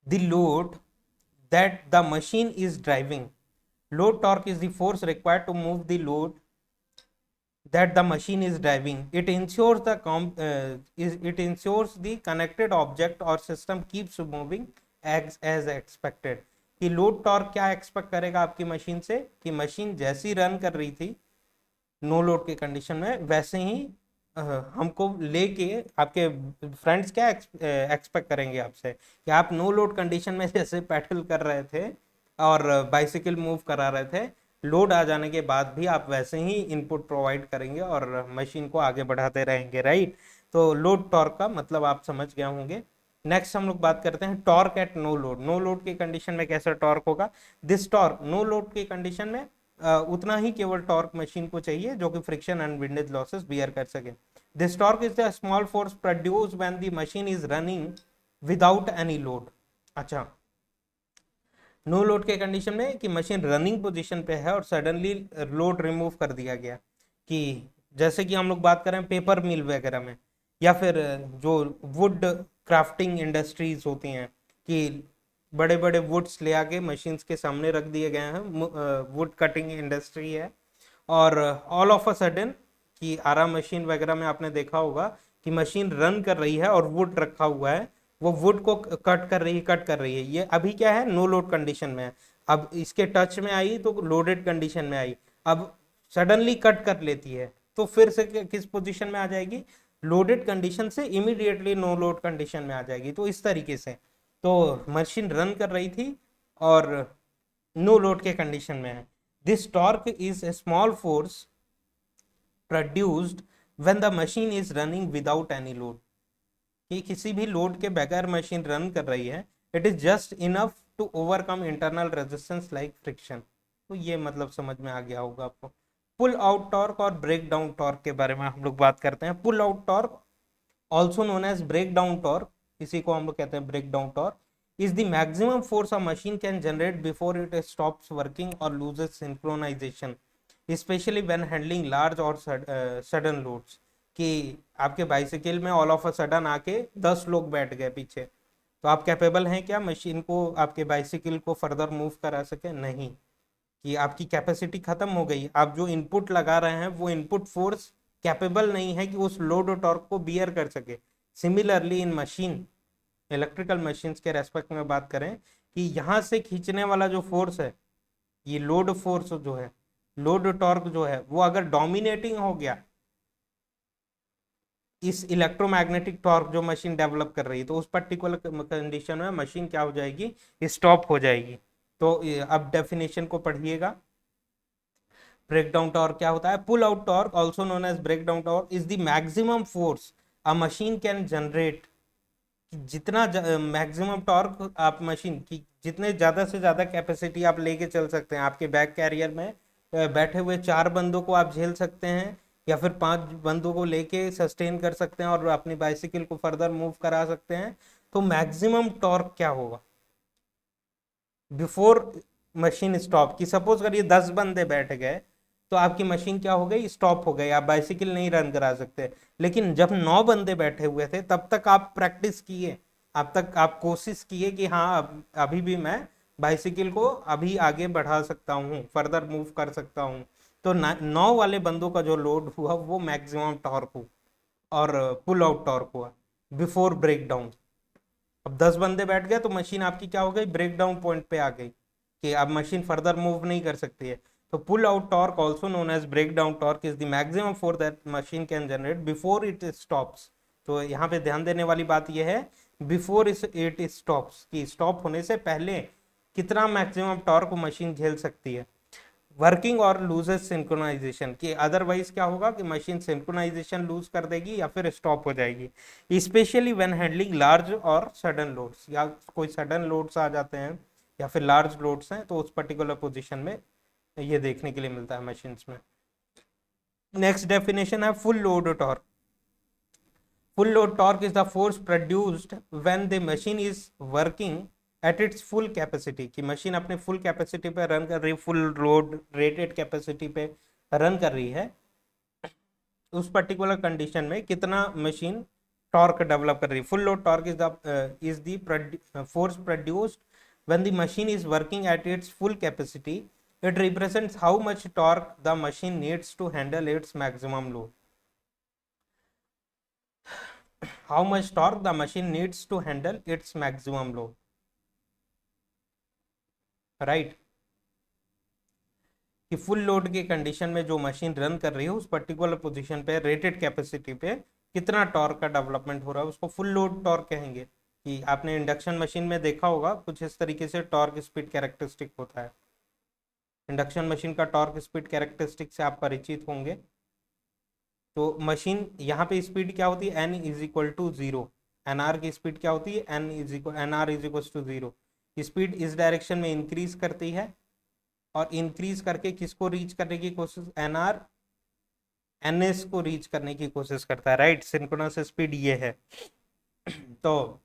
the load that the machine is driving. Load torque is the force required to move the load that the machine is driving. It ensures it ensures the connected object or system keeps moving as expected. कि load torque क्या expect करेगा आपकी machine से, कि machine जैसी run कर रही थी नो लोड के कंडीशन में, वैसे ही हमको लेके आपके फ्रेंड्स क्या एक्सपेक्ट करेंगे आपसे, कि आप नो लोड कंडीशन में जैसे पैडल कर रहे थे और बाइसिकल मूव करा रहे थे, लोड आ जाने के बाद भी आप वैसे ही इनपुट प्रोवाइड करेंगे और मशीन को आगे बढ़ाते रहेंगे, राइट। तो लोड टॉर्क का मतलब आप समझ गए होंगे। नेक्स्ट हम लोग बात करते हैं torque at no load. No load की कंडीशन में कैसा टॉर्क होगा, दिस टॉर्क नो लोड की कंडीशन में उतना ही केवल टॉर्क मशीन को चाहिए जो कि friction and windage losses bear कर सके। This torque is the small force produced when the machine is running without any load. अच्छा, नो लोड के कंडीशन में कि मशीन रनिंग पोजीशन पे है और सडनली लोड रिमूव कर दिया गया, कि जैसे कि हम लोग बात करें पेपर मिल वगैरह में, या फिर जो वुड क्राफ्टिंग इंडस्ट्रीज होती हैं, कि बड़े बड़े वुड्स ले आके मशीन्स के सामने रख दिए गए हैं, वुड कटिंग इंडस्ट्री है, और ऑल ऑफ अ सडन कि आरा मशीन वगैरह में आपने देखा होगा कि मशीन रन कर रही है और वुड रखा हुआ है, वो वुड को कट कर रही है, ये अभी क्या है, नो लोड कंडीशन में है। अब इसके टच में आई तो लोडेड कंडीशन में आई, अब सडनली कट कर लेती है तो फिर से किस पोजीशन में आ जाएगी, लोडेड कंडीशन से इमीडिएटली नो लोड कंडीशन में आ जाएगी। तो इस तरीके से तो मशीन रन कर रही थी और नो लोड के कंडीशन में है। This torque is a small force produced when the machine is running without any load, कि किसी भी लोड के बगैर मशीन रन कर रही है, it is just enough to overcome internal resistance like friction. तो ये मतलब समझ में आ गया होगा आपको। पुल आउट टॉर्क और ब्रेक डाउन टॉर्क के बारे में हम लोग बात करते हैं। Pull out torque also known as breakdown torque, इसी को हम लोग कहते हैं breakdown torque, is the maximum force a machine can generate before it stops working और loses synchronisation, specially when handling large और सडन लोड्स। कि आपके बाइसिकल में ऑल ऑफ अ सडन आके 10 लोग बैठ गए पीछे, तो आप कैपेबल हैं क्या मशीन को, आपके बाइसिकल को फर्दर मूव करा सके? नहीं, कि आपकी कैपेसिटी खत्म हो गई, आप जो इनपुट लगा रहे हैं वो इनपुट फोर्स कैपेबल नहीं है कि उस लोड और टॉर्क को बियर कर सके। Similarly in machine, electrical machines के रेस्पेक्ट में बात करें कि यहाँ से खींचने वाला जो फोर्स है, ये लोड फोर्स जो है, लोड टॉर्क जो है, वो अगर डोमिनेटिंग हो गया इस इलेक्ट्रोमैग्नेटिक टॉर्क जो मशीन डेवलप कर रही है, तो उस पर्टिकुलर कंडीशन में मशीन क्या हो जाएगी, स्टॉप हो जाएगी। तो अब डेफिनेशन को पढ़िएगा। ब्रेक डाउन टॉर्क क्या होता है? Pull out torque also known as breakdown torque is the maximum force a machine can generate, जितना मैक्सिमम टॉर्क आप मशीन की, जितने ज्यादा से ज्यादा कैपेसिटी आप लेके चल सकते हैं, आपके बैक कैरियर में बैठे हुए 4 बंदों को आप झेल सकते हैं, या फिर 5 बंदों को लेके सस्टेन कर सकते हैं और अपनी बाइसिकल को फर्दर मूव करा सकते हैं। तो मैक्सिमम टॉर्क क्या होगा बिफोर मशीन स्टॉप, की सपोज करिए 10 बंदे बैठ गए तो आपकी मशीन क्या हो गई, स्टॉप हो गई, आप बाइसिकल नहीं रन करा सकते। लेकिन जब 9 बंदे बैठे हुए थे तब तक आप प्रैक्टिस किए, अब तक आप कोशिश किए कि हाँ अभी भी मैं बाइसिकल को अभी आगे बढ़ा सकता हूँ, फर्दर मूव कर सकता हूँ। तो 9 वाले बंदों का जो लोड हुआ वो मैक्सिमम टॉर्क हुआ और पुल आउट टॉर्क हुआ बिफोर ब्रेक डाउन। अब 10 बंदे बैठ गए तो मशीन आपकी क्या हो गई, ब्रेक डाउन पॉइंट पे आ गई, कि अब मशीन फर्दर मूव नहीं कर सकती है। तो pull out torque also known as breakdown torque is the maximum force that machine can generate before it stops. तो यहाँ पे ध्यान देने वाली बात यह है, बिफोर इट स्टॉप्स, कि स्टॉप होने से पहले कितना मैक्सिमम टॉर्क मशीन झेल सकती है। वर्किंग और लूजेस सिंक्रोनाइजेशन, कि अदरवाइज क्या होगा कि मशीन सिंक्रोनाइजेशन लूज कर देगी या फिर स्टॉप हो जाएगी, स्पेशली व्हेन हैंडलिंग लार्ज और सडन लोड्स, या कोई सडन लोड्स आ जाते हैं या फिर लार्ज लोड्स हैं तो उस पर्टिकुलर पोजीशन में ये देखने के लिए मिलता है मशीन्स में। नेक्स्ट डेफिनेशन है full load torque. Full load torque is the force produced when the machine is working at its full capacity, कि मशीन अपने फुल कैपेसिटी पे रन कर रही है, फुल लोड रेटेड कैपेसिटी पे रन कर रही है, उस पर्टिकुलर कंडीशन में कितना मशीन टॉर्क डेवलप कर रही है। Full load torque is the force produced when the machine is working at its full capacity, it represents how much torque the machine needs to handle its maximum load, how much torque the machine needs to handle its maximum load, right? कि full load के condition में जो machine run कर रही है उस particular position पे rated capacity पे कितना टॉर्क का डेवलपमेंट हो रहा है, उसको फुल लोड टॉर्क कहेंगे। कि आपने इंडक्शन मशीन में देखा होगा कुछ इस तरीके से टॉर्क स्पीड कैरेक्टरिस्टिक होता है, इंडक्शन मशीन का टॉर्क स्पीड कैरेक्टरिस्टिक से आप परिचित होंगे। तो मशीन यहाँ पे स्पीड क्या होती है, N is equal to zero, N R की स्पीड क्या होती है, N R is equal to zero. Speed इस डायरेक्शन में इंक्रीज करती है और इंक्रीज करके किसको रीच करने की कोशिश, एन आर एन एस को रीच करने की कोशिश करता है, राइट? सिंक्रोनस स्पीड ये है। तो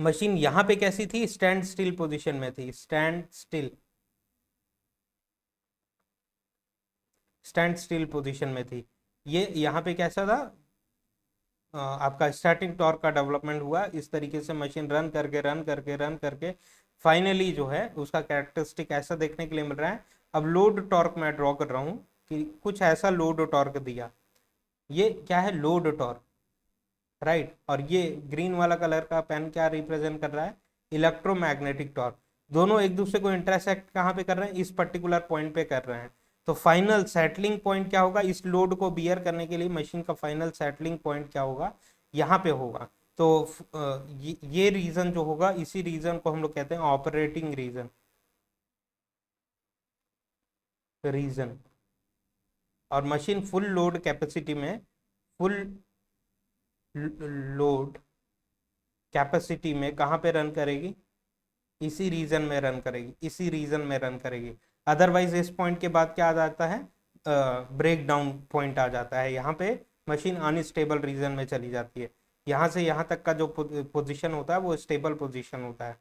मशीन यहाँ पे कैसी थी, स्टैंड स्टिल पोजिशन में थी, स्टैंड स्टिल पोजिशन में थी। ये यहाँ पे कैसा था, आपका स्टार्टिंग टॉर्क का डेवलपमेंट हुआ, इस तरीके से मशीन रन करके फाइनली जो है उसका कैरेक्टरिस्टिक ऐसा देखने के लिए मिल रहा है। अब लोड टॉर्क मैं ड्रॉ कर रहा हूँ कि कुछ ऐसा लोड टॉर्क दिया, ये क्या है, लोड टॉर्क। राइट। और ये ग्रीन वाला कलर का पेन क्या रिप्रेजेंट कर रहा है, इलेक्ट्रोमैग्नेटिक टॉर्क। दोनों एक दूसरे को इंटरसेक्ट कहाँ पे कर रहे हैं, इस पर्टिकुलर पॉइंट पे कर रहे हैं। तो फाइनल सेटलिंग पॉइंट क्या होगा, इस लोड को बियर करने के लिए मशीन का फाइनल सेटलिंग पॉइंट क्या होगा, यहाँ पे होगा। तो ये रीजन जो होगा, इसी रीजन को हम लोग कहते हैं ऑपरेटिंग रीजन। और मशीन फुल लोड कैपेसिटी में, फुल लोड कैपेसिटी में कहाँ पे रन करेगी, इसी रीजन में रन करेगी, इसी रीजन में रन करेगी। अदरवाइज इस पॉइंट के बाद क्या आ जाता है, ब्रेक डाउन पॉइंट आ जाता है, यहाँ पे मशीन अनस्टेबल रीजन में चली जाती है। यहाँ से यहाँ तक का जो पोजीशन होता है वो स्टेबल पोजीशन होता है।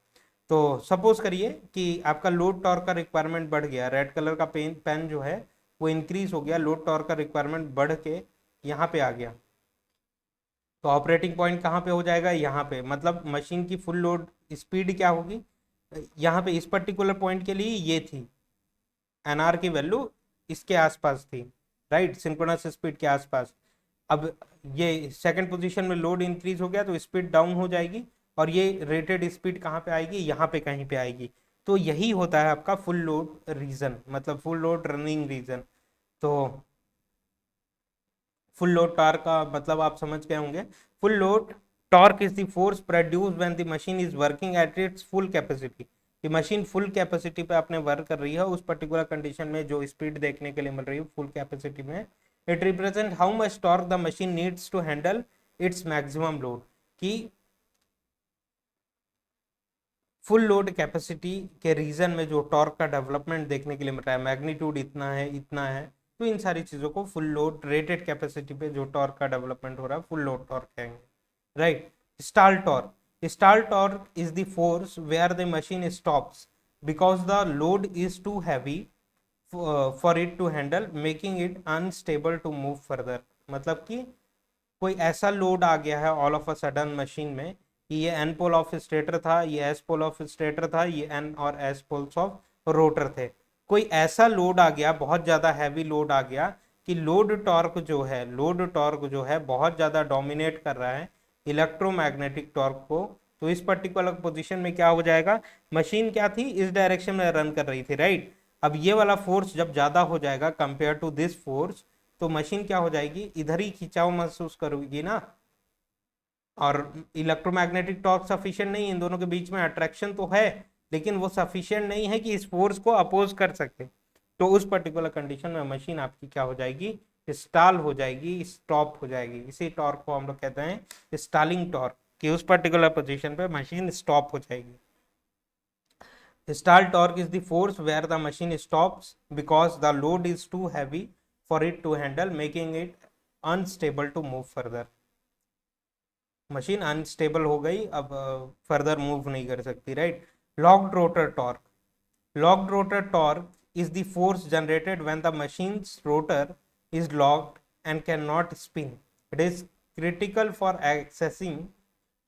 तो सपोज करिए कि आपका लोड टॉर्क का रिक्वायरमेंट बढ़ गया, रेड कलर का पेन जो है वो इंक्रीज हो गया, लोड टॉर्क का रिक्वायरमेंट बढ़ के यहाँ पे आ गया। तो ऑपरेटिंग पॉइंट कहाँ पे हो जाएगा, यहाँ पे। मतलब मशीन की फुल लोड स्पीड क्या होगी, यहाँ पे इस पर्टिकुलर पॉइंट के लिए ये थी, एनआर की वैल्यू इसके आसपास थी, राइट, सिंक्रोनस स्पीड के आसपास। अब ये सेकंड पोजीशन में लोड इंक्रीज हो गया तो स्पीड डाउन हो जाएगी, और ये रेटेड स्पीड कहाँ पे आएगी, यहाँ पे कहीं पे आएगी। तो यही होता है आपका फुल लोड रीजन, मतलब फुल लोड रनिंग रीजन। तो फुल लोड टॉर्क का मतलब आप समझ गए होंगे। Full load torque is the force produce when the machine is working at its full capacity. कि मशीन फुल कैपेसिटी पे अपने वर्क कर रही है, उस पर्टिकुलर कंडीशन में जो स्पीड देखने के लिए मिल रही है फुल कैपेसिटी में, it represent how much torque the machine needs to handle its maximum load. कि फुल लोड कैपेसिटी के रीजन में जो टॉर्क का डेवलपमेंट देखने के लिए मिल रहा है, मैग्नीट्यूड इतना है, इतना है, तो इन सारी चीजों को फुल लोड रेटेड कैपेसिटी पे जो टॉर्क का डेवलपमेंट हो रहा है फुल लोड टॉर्क कहेंगे, right. Stall torque, stall torque is the force where the machine stops because the load is too heavy for it to handle, making it unstable to move further. मतलब कि कोई ऐसा load आ गया है all of a sudden machine में कि ये एन पोल ऑफ स्टेटर था, ये एस पोल ऑफ स्टेटर था, ये एन और एस पोल्स ऑफ रोटर थे। कोई ऐसा लोड आ गया, बहुत ज्यादा हैवी लोड आ गया कि लोड टॉर्क जो है, लोड टॉर्क जो है बहुत ज्यादा डोमिनेट कर रहा है इलेक्ट्रोमैग्नेटिक टॉर्क को। तो इस पर्टिकुलर पोजीशन में क्या हो जाएगा, मशीन क्या थी, इस डायरेक्शन में रन कर रही थी, राइट। अब ये वाला फोर्स जब ज्यादा हो जाएगा कंपेयर टू दिस फोर्स, तो मशीन क्या हो जाएगी, इधर ही खिंचाव महसूस करोगी ना। और इलेक्ट्रोमैग्नेटिक टॉर्क सफिशिएंट नहीं, इन दोनों के बीच में अट्रैक्शन तो है, लेकिन वो सफिशिएंट नहीं है कि इस फोर्स को अपोज कर सके। तो उस पर्टिकुलर कंडीशन में मशीन आपकी क्या हो जाएगी, स्टॉल हो जाएगी, स्टॉप हो जाएगी। इसी टॉर्क को हम लोग कहते हैं स्टॉलिंग टॉर्क, कि उस पर्टिकुलर पोजीशन पे मशीन स्टॉप हो जाएगी। Stall torque is the force where the machine stops because the load is too heavy for it to handle, making it unstable to move further. Machine unstable हो गई, अब further move नहीं कर सकती, right. Locked rotor torque, locked rotor torque is the force generated when the machine's rotor is locked and cannot spin. It is critical for assessing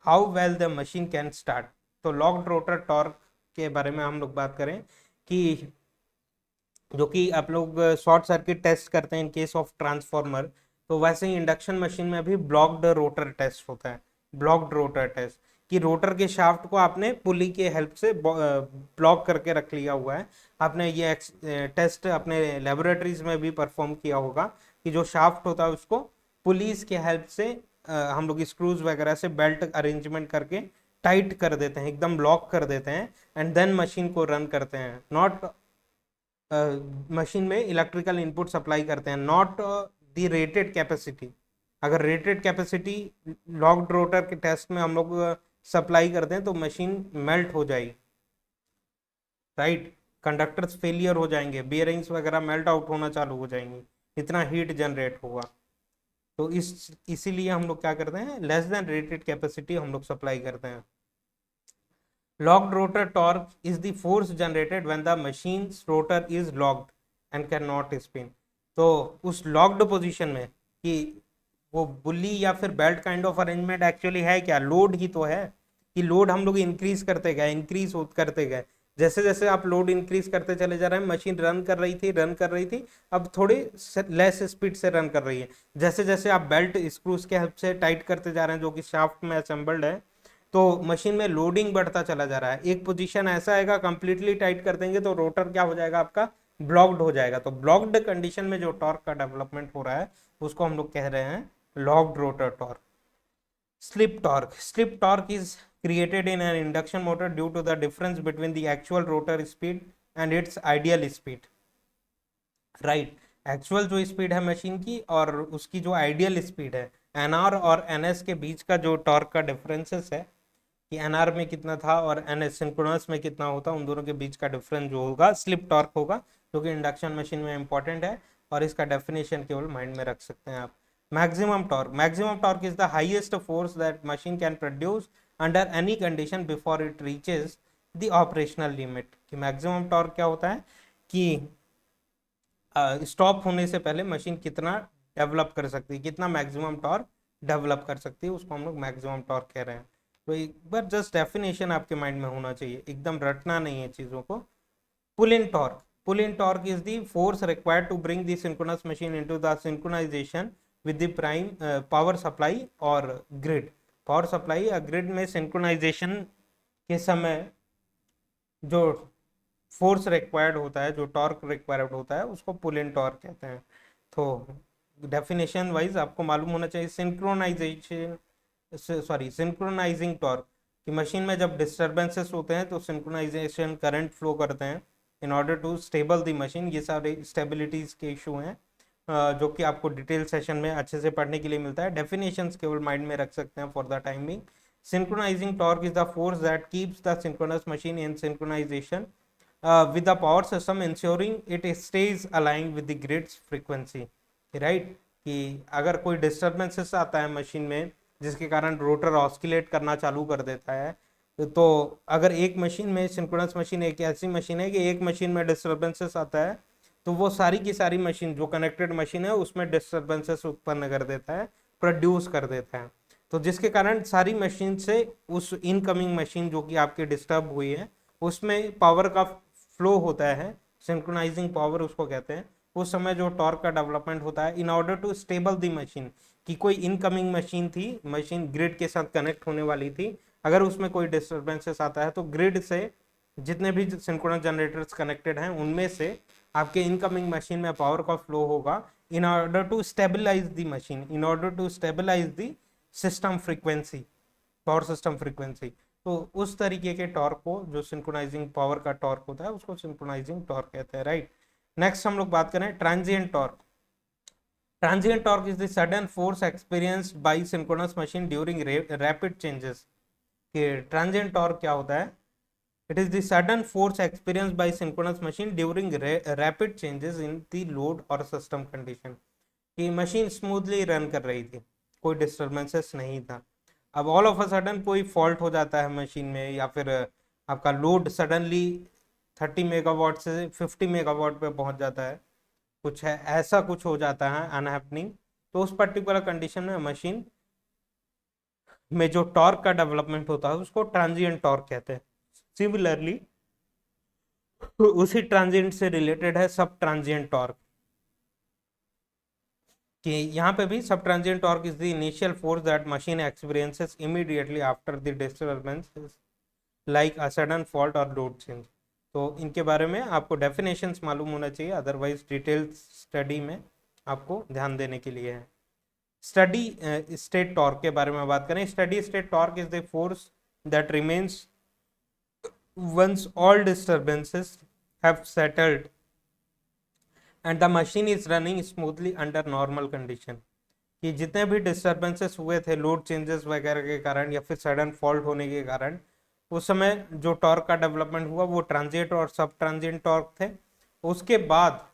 how well the machine can start. तो locked rotor torque के बारे में हम लोग बात करें कि जो कि आप लोग शॉर्ट सर्किट टेस्ट करते हैं इन केस ऑफ ट्रांसफॉर्मर, तो वैसे ही इंडक्शन मशीन में भी ब्लॉक्ड रोटर टेस्ट होता है। ब्लॉक्ड रोटर टेस्ट कि रोटर के शाफ्ट को आपने पुली के हेल्प से ब्लॉक करके रख लिया हुआ है। आपने ये टेस्ट अपने लेबोरेटरीज में भी परफॉर्म किया होगा कि जो शाफ्ट होता है उसको पुलिस के हेल्प से हम लोग स्क्रूज वगैरह से बेल्ट अरेंजमेंट करके टाइट कर देते हैं, एकदम लॉक कर देते हैं, एंड देन मशीन को रन करते हैं। नॉट मशीन में इलेक्ट्रिकल इनपुट सप्लाई करते हैं, नॉट द रेटेड कैपेसिटी। अगर रेटेड कैपेसिटी लॉक्ड रोटर के टेस्ट में हम लोग सप्लाई करते हैं तो मशीन मेल्ट हो जाएगी, राइट। कंडक्टर्स फेलियर हो जाएंगे, बियरिंग्स वगैरह मेल्ट आउट होना चालू हो जाएंगी, इतना हीट जनरेट होगा। तो इसीलिए हम लोग क्या करते हैं, लेस देन रेटेड कैपेसिटी हम लोग सप्लाई करते हैं। Locked rotor torque is the force generated when the machine's rotor is locked and cannot spin. तो उस लॉक्ड पोजीशन में कि वो बुली या फिर belt kind of arrangement actually है क्या, लोड ही तो है कि लोड हम लोग इंक्रीज करते गए, इंक्रीज करते गए, जैसे जैसे आप लोड इंक्रीज करते चले जा रहे हैं, मशीन रन कर रही थी, अब थोड़ी लेस स्पीड से रन कर रही है। जैसे जैसे आप बेल्ट स्क्रूज के हेल्प से टाइट करते जा रहे हैं जो कि शाफ्ट में असेंबल्ड है, तो मशीन में लोडिंग बढ़ता चला जा रहा है। एक पोजीशन ऐसा आएगा, कंप्लीटली टाइट कर देंगे तो रोटर क्या हो जाएगा आपका, ब्लॉक्ड हो जाएगा। तो ब्लॉक्ड कंडीशन में जो टॉर्क का डेवलपमेंट हो रहा है उसको हम लोग कह रहे हैं locked rotor torque. Slip torque is created in an induction motor due to the difference between the actual rotor speed and its ideal speed. Right, actual जो स्पीड है मशीन की और उसकी जो आइडियल स्पीड है, एनआर और NS के बीच का जो टॉर्क का डिफरेंसेस है कि एनआर में कितना था और एनएस सिंक्रोनस में कितना होता, उन दोनों के बीच का डिफरेंस जो होगा स्लिप टॉर्क होगा, जो कि इंडक्शन मशीन में इंपॉर्टेंट है। और इसका डेफिनेशन केवल माइंड में रख सकते हैं आप। Maximum torque is the highest force that machine can produce under any condition before it reaches the operational limit. कि मैक्सिमम टॉर्क क्या होता है कि स्टॉप होने से पहले मशीन कितना डेवलप कर सकती है, कितना मैक्सिमम टॉर्क डेवलप कर सकती है, उसको हम लोग मैक्सिमम टॉर्क कह रहे हैं। तो एक बार जस्ट डेफिनेशन आपके माइंड में होना चाहिए, एकदम रटना नहीं है चीज़ों को। Pull in torque is the force required to bring the synchronous machine into the synchronization with the prime power supply or grid. Power supply या ग्रिड में सिंक्रोनाइजेशन के समय जो फोर्स रिक्वायर्ड होता है, जो टॉर्क रिक्वायर्ड होता है, उसको पुल इन टॉर्क कहते हैं। तो डेफिनेशन वाइज आपको मालूम होना चाहिए सिंक्रोनाइजिंग टॉर्क कि मशीन में जब डिस्टर्बेंसेस होते हैं तो सिंक्रोनाइजेशन करंट फ्लो करते हैं in order to stable the machine. ये सारे स्टेबिलिटीज के इशू हैं जो कि आपको डिटेल सेशन में अच्छे से पढ़ने के लिए मिलता है। डेफिनेशंस केवल माइंड में रख सकते हैं for the timing. Synchronizing torque is the force that keeps the synchronous machine in synchronization with the power system ensuring it stays aligned with the grid's frequency, right? कि अगर कोई डिस्टर्बेंसेस आता है मशीन में जिसके कारण रोटर ऑस्किलेट करना चालू कर देता है, तो अगर एक मशीन में सिंक्रोनस मशीन एक ऐसी मशीन है कि एक मशीन में डिस्टर्बेंसेस आता है तो वो सारी की सारी मशीन जो कनेक्टेड मशीन है उसमें डिस्टर्बेंसेस उत्पन्न कर देता है, प्रोड्यूस कर देता है। तो जिसके कारण सारी मशीन से उस इनकमिंग मशीन जो कि आपकी डिस्टर्ब हुई है उसमें पावर का फ्लो होता है, सिंक्रोनाइजिंग पावर उसको कहते हैं। उस समय जो टॉर्क का डेवलपमेंट होता है in order to stable the machine, कि कोई इनकमिंग मशीन थी, मशीन ग्रिड के साथ कनेक्ट होने वाली थी, अगर उसमें कोई डिस्टर्बेंसेस आता है तो ग्रिड से जितने भी सिंक्रोनस जनरेटर्स कनेक्टेड हैं उनमें से आपके इनकमिंग मशीन में पावर का फ्लो होगा in order to stabilize the machine, in order to stabilize the system frequency, power system frequency. तो उस तरीके के टॉर्क को, जो सिंक्रोनाइजिंग पावर का टॉर्क होता है, उसको सिंक्रोनाइजिंग टॉर्क कहते हैं, राइट। नेक्स्ट हम लोग बात करें transient torque. Transient torque is the sudden force experienced bye synchronous machine during rapid changes. कि ट्रांजिएंट टॉर्क क्या होता है? It is the sudden force experienced bye synchronous machine during rapid changes in the load और system condition. कि machine smoothly run कर रही थी, कोई डिस्टर्बेंसेस नहीं था, अब ऑल ऑफ अ सडन कोई फॉल्ट हो जाता है मशीन में, या फिर आपका लोड सडनली 30 मेगावाट से 50 मेगावाट पे पहुंच जाता है, कुछ है ऐसा कुछ हो जाता है अनहैपनिंग, तो उस पर्टिकुलर कंडीशन में मशीन में जो टॉर्क का डेवलपमेंट होता है उसको ट्रांजिएंट टॉर्क कहते हैं। सिमिलरली उसी ट्रांजिएंट से रिलेटेड है सब ट्रांजिएंट टॉर्क, कि यहाँ पे भी सब transient torque is the initial force that machine experiences immediately after the disturbance like a sudden fault और लोड चेंज। तो इनके बारे में आपको डेफिनेशंस मालूम होना चाहिए, अदरवाइज डिटेल स्टडी में आपको ध्यान देने के लिए है। स्टडी स्टेट टॉर्क के बारे में बात करें। Steady state torque is the force that remains once all disturbances have settled and the machine is running smoothly under normal condition. कि जितने भी डिस्टर्बेंसेस हुए थे लोड चेंजेस वगैरह के कारण या फिर सडन फॉल्ट होने के कारण, उस समय जो टॉर्क का डेवलपमेंट हुआ वो ट्रांजिएंट और सब ट्रांजिएंट टॉर्क थे। उसके बाद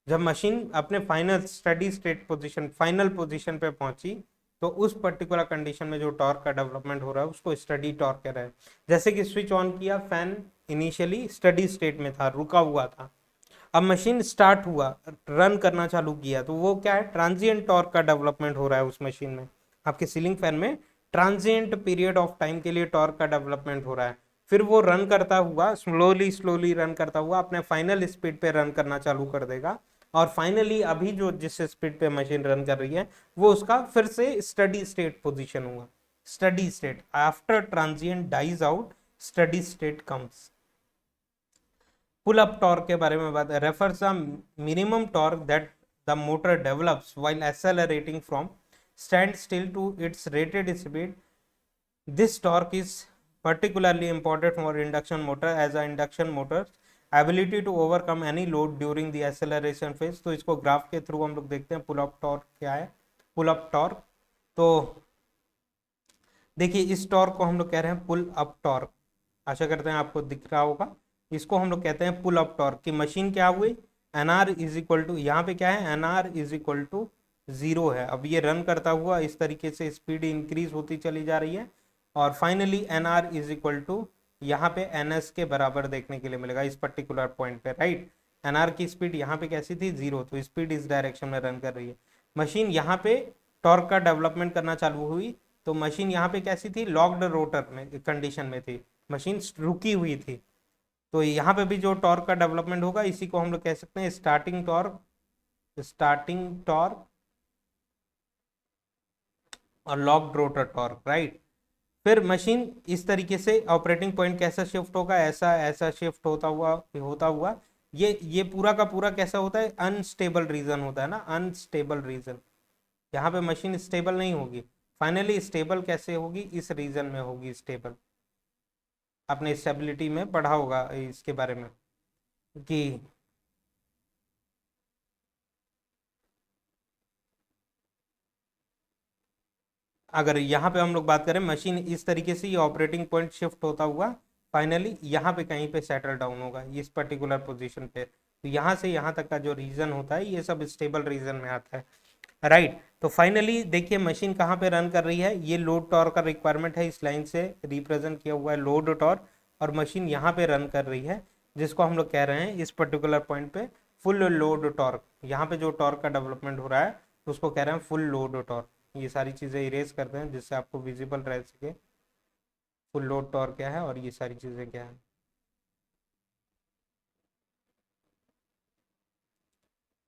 जब मशीन अपने final study state position, final position पे पहुंची, तो उस पर्टिकुलर कंडीशन में जो टॉर्क का डेवलपमेंट हो रहा है उसको स्टडी टॉर्क कह रहे हैं। जैसे कि स्विच ऑन किया, फैन इनिशियली स्टडी स्टेट में था, रुका हुआ था, अब मशीन स्टार्ट हुआ, रन करना चालू किया, तो वो क्या है, ट्रांजिएंट टॉर्क का डेवलपमेंट हो रहा है उस मशीन में। आपके सीलिंग फैन में ट्रांजिएंट पीरियड ऑफ टाइम के लिए टॉर्क का डेवलपमेंट हो रहा है। फिर वो रन करता हुआ स्लोली स्लोली रन करता हुआ अपने फाइनल स्पीड पे रन करना चालू कर देगा, और फाइनली अभी जो जिस स्पीड पे मशीन रन कर रही है वो उसका फिर से स्टडी स्टेट पोजीशन हुआ। Steady state after transient dies out, steady state comes. Pull up torque के बारे में बात, refers the minimum torque that the motor develops while accelerating from standstill to its rated speed. This torque is particularly important for induction motor as a induction motor ability to overcome any load during the acceleration phase। तो इसको graph के through हम लोग देखते हैं pull up torque क्या है। पुल up torque, तो देखिए इस टॉर्क को हम लोग कह रहे हैं पुल अप टॉर्क। आशा करते हैं आपको दिख रहा होगा। इसको हम लोग कहते हैं पुल अप टॉर्क की मशीन क्या हुई, N R is equal to, यहाँ पे क्या है, N R is equal to 0 है। अब ये रन करता हुआ इस तरीके से स्पीड इंक्रीज होती चली जा रही है, और finally N R is equal to यहाँ पे एन एस के बराबर देखने के लिए मिलेगा इस पर्टिकुलर पॉइंट पे, राइट। एन आर की स्पीड यहाँ पे कैसी थी, 0, तो स्पीड इस डायरेक्शन में रन कर रही है। मशीन यहाँ पे टॉर्क का डेवलपमेंट करना चालू हुई, तो मशीन यहाँ पे कैसी थी, लॉक्ड रोटर में कंडीशन में थी, मशीन रुकी हुई थी। तो यहाँ पे भी जो टॉर्क का डेवलपमेंट होगा इसी को हम लोग कह सकते हैं स्टार्टिंग टॉर्क, स्टार्टिंग टॉर्क और लॉक्ड रोटर टॉर्क, राइट। फिर मशीन इस तरीके से ऑपरेटिंग पॉइंट कैसा शिफ्ट होगा, ऐसा ऐसा शिफ्ट होता हुआ ये पूरा का पूरा कैसा होता है, अनस्टेबल रीजन होता है ना, अनस्टेबल रीजन। यहाँ पे मशीन स्टेबल नहीं होगी, फाइनली स्टेबल कैसे होगी, इस रीजन में होगी स्टेबल। आपने स्टेबिलिटी में पढ़ा होगा इसके बारे में कि अगर यहाँ पे हम लोग बात करें, मशीन इस तरीके से ये ऑपरेटिंग पॉइंट शिफ्ट होता हुआ फाइनली यहाँ पे कहीं पे सेटल डाउन होगा इस पर्टिकुलर पोजीशन पे। तो यहाँ से यहाँ तक का जो रीजन होता है ये सब स्टेबल रीजन में आता है, राइट। तो फाइनली देखिए मशीन कहाँ पे रन कर रही है, ये लोड टॉर्क का रिक्वायरमेंट है, इस लाइन से रिप्रेजेंट किया हुआ है लोड टॉर्क, और मशीन यहाँ पे रन कर रही है जिसको हम लोग कह रहे हैं इस पर्टिकुलर पॉइंट पे फुल लोड टॉर्क। यहाँ पे जो टॉर्क का डेवलपमेंट हो रहा है उसको कह रहे हैं फुल लोड टॉर्क। ये सारी चीज़ें इरेज करते हैं जिससे आपको विजिबल रह सके फुल लोड टॉर्क क्या है और ये सारी चीज़ें क्या है।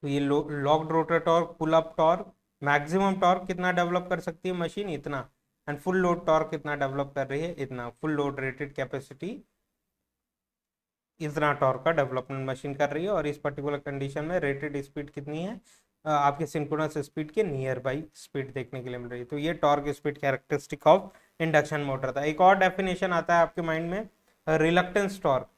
तो ये locked rotor torque, pull up torque, maximum torque कितना डेवलप कर सकती है मशीन, इतना, एंड फुल लोड टॉर्क कितना डेवलप कर रही है, इतना। फुल लोड रेटेड कैपेसिटी इतना टॉर्क का डेवलपमेंट मशीन कर रही है, और इस पर्टिकुलर कंडीशन में रेटेड स्पीड कितनी है, आपके सिंक्रोनस स्पीड के नियर बाई स्पीड देखने के लिए मिल रही है। तो ये torque speed characteristic of induction motor था। एक और डेफिनेशन आता है आपके माइंड में, रिलक्टेंस टॉर्क।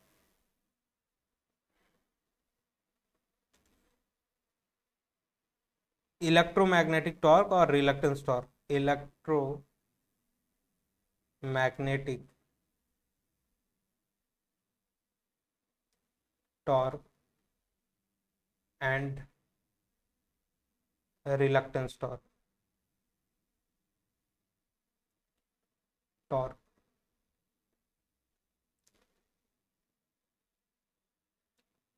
इलेक्ट्रोमैग्नेटिक टॉर्क और reluctance torque, electromagnetic torque and reluctance torque, torque,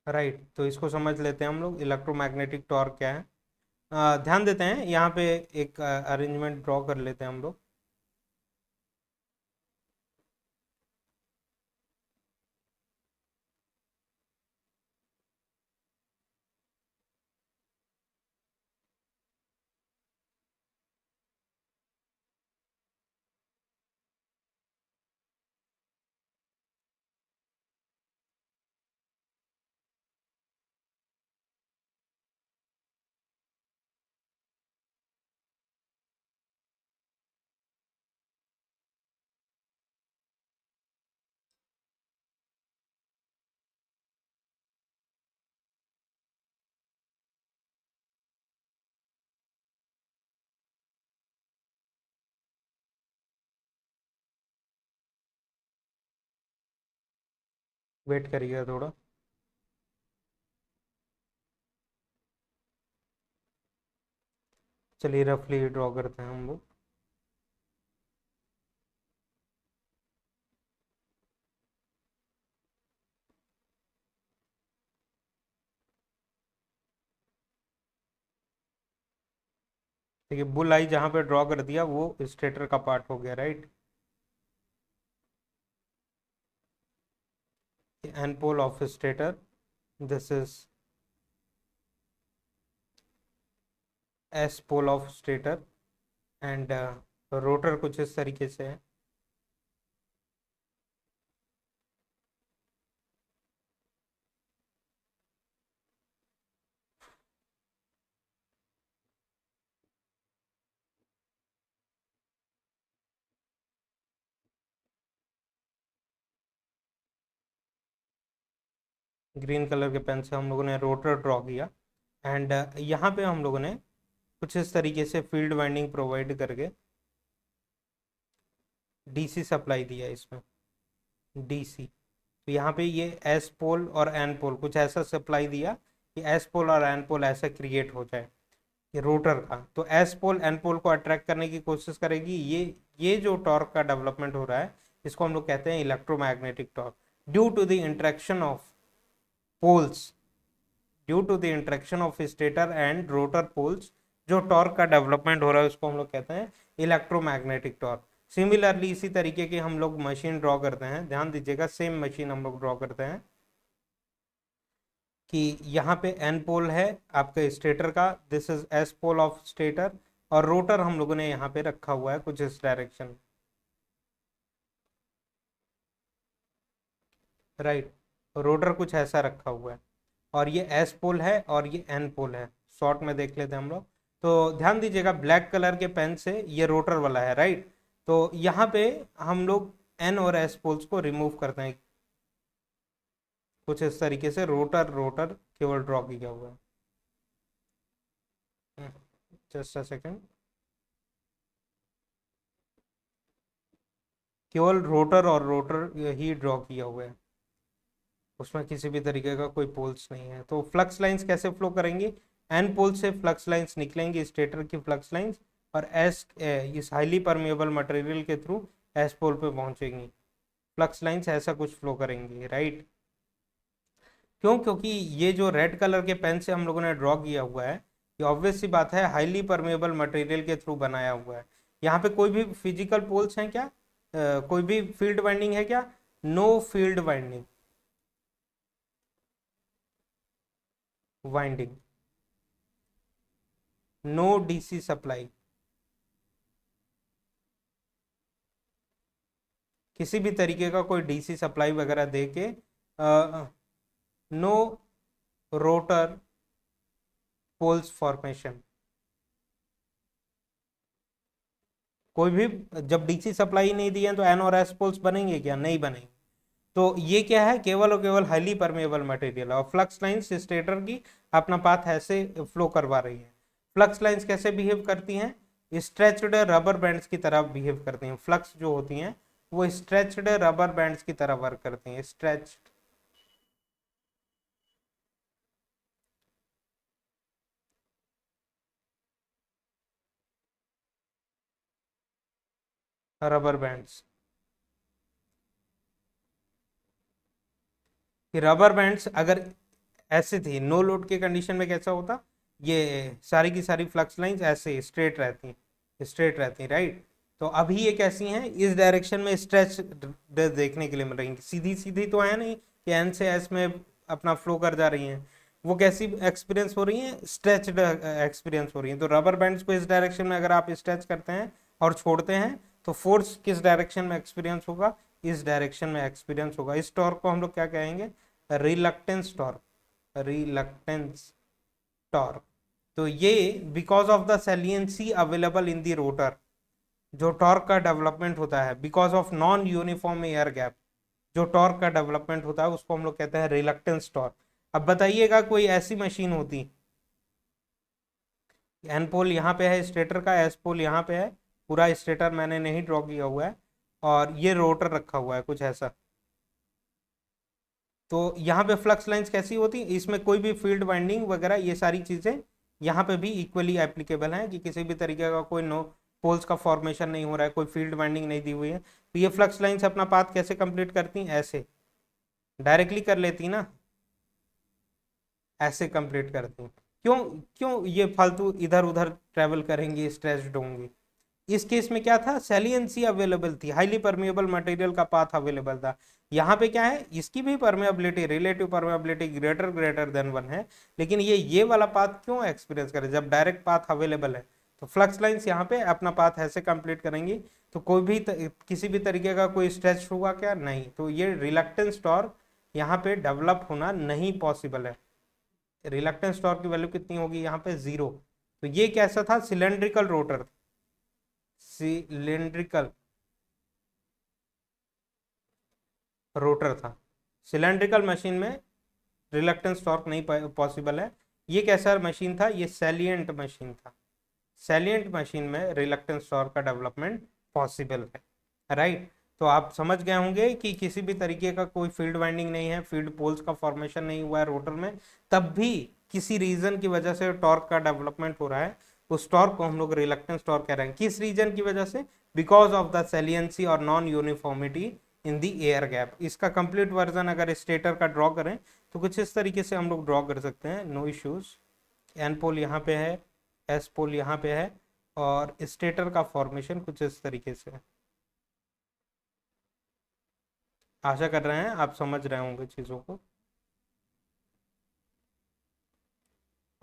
right. तो इसको समझ लेते हैं हम लोग इलेक्ट्रोमैग्नेटिक टॉर्क क्या है। ध्यान देते हैं यहाँ पे एक अरेंजमेंट ड्रॉ कर लेते हैं हम लोग। वेट करिएगा थोड़ा। चलिए रफली ड्रॉ करते हैं हम लोग। देखिए बुल आई जहाँ पे ड्रॉ कर दिया वो स्टेटर का पार्ट हो गया, right. N pole of stator, this is S pole of stator, and rotor कुछ इस तरीके से है। ग्रीन कलर के पेन से हम लोगों ने रोटर ड्रॉ किया, एंड यहाँ पे हम लोगों ने कुछ इस तरीके से फील्ड वाइंडिंग प्रोवाइड करके डीसी सप्लाई दिया इसमें, डीसी। तो यहाँ पे ये एस पोल और एन पोल कुछ ऐसा सप्लाई दिया कि एस पोल और एन पोल ऐसा क्रिएट हो जाए ये रोटर का। तो एस पोल एन पोल को अट्रैक्ट करने की कोशिश करेगी। ये जो टॉर्क का डेवलपमेंट हो रहा है इसको हम लोग कहते हैं electromagnetic torque, due to the interaction of poles, due to the interaction of stator and rotor poles. जो टॉर्क का डेवलपमेंट हो रहा है उसको हम लोग कहते हैं इलेक्ट्रोमैग्नेटिक टॉर्क। सिमिलरली इसी तरीके की हम लोग मशीन ड्रॉ करते हैं, ध्यान दीजिएगा, सेम मशीन हम लोग ड्रॉ करते हैं कि यहाँ पे एन पोल है आपके स्टेटर का, this is S pole of stator, और रोटर हम लोगों ने यहाँ पे रखा हुआ है कुछ इस डायरेक्शन, राइट। रोटर कुछ ऐसा रखा हुआ है, और ये एस पोल है और ये एन पोल है। शॉर्ट में देख लेते हैं हम लोग। तो ध्यान दीजिएगा ब्लैक कलर के पेन से ये रोटर वाला है, राइट। तो यहाँ पे हम लोग एन और एस पोल्स को रिमूव करते हैं कुछ इस तरीके से, रोटर रोटर केवल ड्रॉ किया हुआ है। जस्ट अ सेकेंड, केवल रोटर और रोटर ही ड्रॉ किया हुआ है, उसमें किसी भी तरीके का कोई पोल्स नहीं है। तो फ्लक्स लाइंस कैसे फ्लो करेंगी, एन पोल से फ्लक्स लाइंस निकलेंगी, स्टेटर की फ्लक्स लाइंस, और एस इस हाईली परमेबल मटेरियल के थ्रू एस पोल पे पहुंचेंगी। फ्लक्स लाइंस ऐसा कुछ फ्लो करेंगी, राइट। क्यों? क्योंकि ये जो रेड कलर के पेन से हम लोगों ने ड्रॉ किया हुआ है ये ऑब्वियस सी बात है हाईली परमेबल मटेरियल के थ्रू बनाया हुआ है। यहाँ पे कोई भी फिजिकल पोल्स हैं क्या? कोई भी फील्ड वाइंडिंग है क्या? No field winding, winding, no DC supply, किसी भी तरीके का कोई डीसी सप्लाई वगैरह दे के, नो रोटर पोल्स फॉर्मेशन। कोई भी, जब डीसी सप्लाई नहीं दी है तो एन और एस पोल्स बनेंगे क्या? नहीं बनेंगे। तो ये क्या है? केवल और केवल हाईली परमेबल मटेरियल, और फ्लक्स लाइंस स्टेटर की अपना पाथ ऐसे फ्लो करवा रही है। फ्लक्स लाइंस कैसे बिहेव करती हैं? स्ट्रेच्ड रबर बैंड्स की तरह बिहेव करती हैं। फ्लक्स जो होती हैं वो स्ट्रेच्ड रबर बैंड्स की तरह वर्क करती हैं, स्ट्रेच्ड रबर बैंड्स। कि रबर बैंड्स अगर ऐसे थी नो लोड के कंडीशन में कैसा होता, ये सारी की सारी फ्लक्स लाइंस ऐसे स्ट्रेट रहती, स्ट्रेट रहती, राइट। तो अभी ये कैसी हैं? इस डायरेक्शन में स्ट्रेच देखने के लिए मिल रही हैं, सीधी सीधी तो है नहीं कि एन से एस में अपना फ्लो कर जा रही हैं। वो कैसी एक्सपीरियंस हो रही हैं? स्ट्रेच्ड एक्सपीरियंस हो रही हैं। तो रबर बैंड्स को इस डायरेक्शन में अगर आप स्ट्रेच करते हैं और छोड़ते हैं तो फोर्स किस डायरेक्शन में एक्सपीरियंस होगा? इस डायरेक्शन में एक्सपीरियंस होगा। इस टॉर्क को हम लोग क्या कहेंगे? Reluctance torque, reluctance torque. तो ये because of the saliency available in the rotor, जो टॉर्क का डेवलपमेंट होता है because of non uniform air gap, जो टॉर्क का डेवलपमेंट होता है उसको हम लोग कहते हैं रिलक्टेंस टॉर्क। अब बताइएगा कोई ऐसी मशीन होती, एन पोल यहाँ पे है स्टेटर का, एस पोल यहाँ पे है, पूरा स्टेटर मैंने नहीं ड्रॉ किया हुआ है, और ये रोटर रखा हुआ है कुछ ऐसा। तो यहाँ पे फ्लक्स लाइंस कैसी होती, इसमें कोई भी फील्ड वाइंडिंग वगैरह ये सारी चीजें यहाँ पे भी इक्वली एप्लीकेबल हैं कि किसी भी तरीके का कोई नो पोल्स का फॉर्मेशन नहीं हो रहा है, कोई फील्ड वाइंडिंग नहीं दी हुई है। तो ये फ्लक्स लाइंस अपना पाथ कैसे कंप्लीट करती हैं? ऐसे डायरेक्टली कर लेती ना, ऐसे कंप्लीट करती हैं। क्यों? क्यों ये फालतू इधर उधर ट्रेवल करेंगी, स्ट्रेच्ड होंगी? इस केस में क्या था, सैलियंसी अवेलेबल थी, हाईली परमिएबल मटेरियल का पाथ अवेलेबल था। यहाँ पे क्या है, इसकी भी permeability, relative permeability greater greater than 1 है, लेकिन ये वाला पाथ क्यों एक्सपीरियंस करे, जब डायरेक्ट पाथ अवेलेबल है तो फ्लक्स लाइंस यहाँ पे अपना पाथ ऐसे कंप्लीट करेंगी, तो कोई भी किसी भी तरीके का कोई स्ट्रेच हुआ क्या, नहीं, तो ये रिलक्टेंस टॉर्क यहाँ पे डेवलप होना नहीं पॉसिबल है। रिलक्टेंस टॉर्क की वैल्यू कितनी होगी यहाँ पे, 0। तो ये कैसा था, सिलेंड्रिकल रोटर, सिलेंड्रिकल रोटर था। सिलेंड्रिकल मशीन में रिलक्टेंस टॉर्क नहीं पॉसिबल है। ये कैसा मशीन था, ये सैलिएंट मशीन था। सैलिएंट मशीन में रिलक्टेंस टॉर्क का डेवलपमेंट पॉसिबल है, राइट। तो आप समझ गए होंगे कि किसी भी तरीके का कोई फील्ड वाइंडिंग नहीं है, फील्ड पोल्स का फॉर्मेशन नहीं हुआ है रोटर में, तब भी किसी रीजन की वजह से टॉर्क का डेवलपमेंट हो रहा है, उस टॉर्क को हम लोग रिलक्टेंस टॉर्क कह रहे हैं। किस रीजन की वजह से, बिकॉज ऑफ द सैलियंसी और नॉन यूनिफॉर्मिटी इन दी एयर गैप। इसका कंप्लीट वर्जन अगर स्टेटर का ड्रॉ करें तो कुछ इस तरीके से हम लोग ड्रॉ कर सकते हैं, नो इश्यूज। एन पोल यहाँ पे है, एस पोल यहाँ पे है, और स्टेटर का फॉर्मेशन कुछ इस तरीके से है। आशा कर रहे हैं आप समझ रहे होंगे चीज़ों को।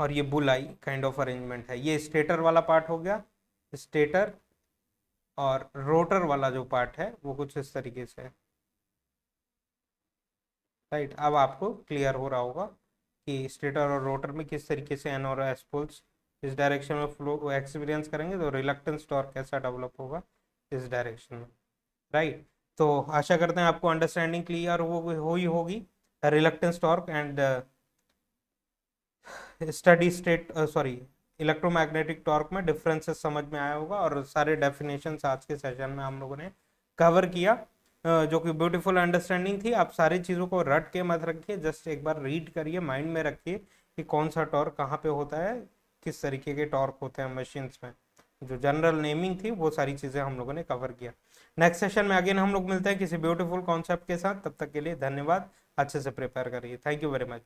और ये bull I kind of arrangement है, ये स्टेटर वाला पार्ट हो गया, स्टेटर, और रोटर वाला जो पार्ट है वो कुछ इस तरीके से है, राइट। अब आपको क्लियर हो रहा होगा कि स्टेटर और रोटर में किस तरीके से एन और एस पोल्स इस डायरेक्शन में फ्लो एक्सपीरियंस करेंगे, तो रिलक्टेंस टॉर्क कैसा डेवलप होगा इस डायरेक्शन में, राइट। तो आशा करते हैं आपको अंडरस्टैंडिंग क्लियर हो ही होगी reluctance torque and steady state, sorry, electromagnetic torque में डिफरेंसेस समझ में आया होगा, और सारे डेफिनेशन आज के सेशन में हम लोगों ने कवर किया, जो कि ब्यूटीफुल अंडरस्टैंडिंग थी। आप सारी चीज़ों को रट के मत रखिए, जस्ट एक बार रीड करिए, माइंड में रखिए कि कौन सा टॉर्क कहाँ पे होता है, किस तरीके के टॉर्क होते हैं मशीन्स में। जो जनरल नेमिंग थी वो सारी चीज़ें हम लोगों ने कवर किया। नेक्स्ट सेशन में अगेन हम लोग मिलते हैं किसी ब्यूटीफुल कॉन्सेप्ट के साथ, तब तक के लिए धन्यवाद। अच्छे से प्रिपेयर करिए, थैंक यू वेरी मच।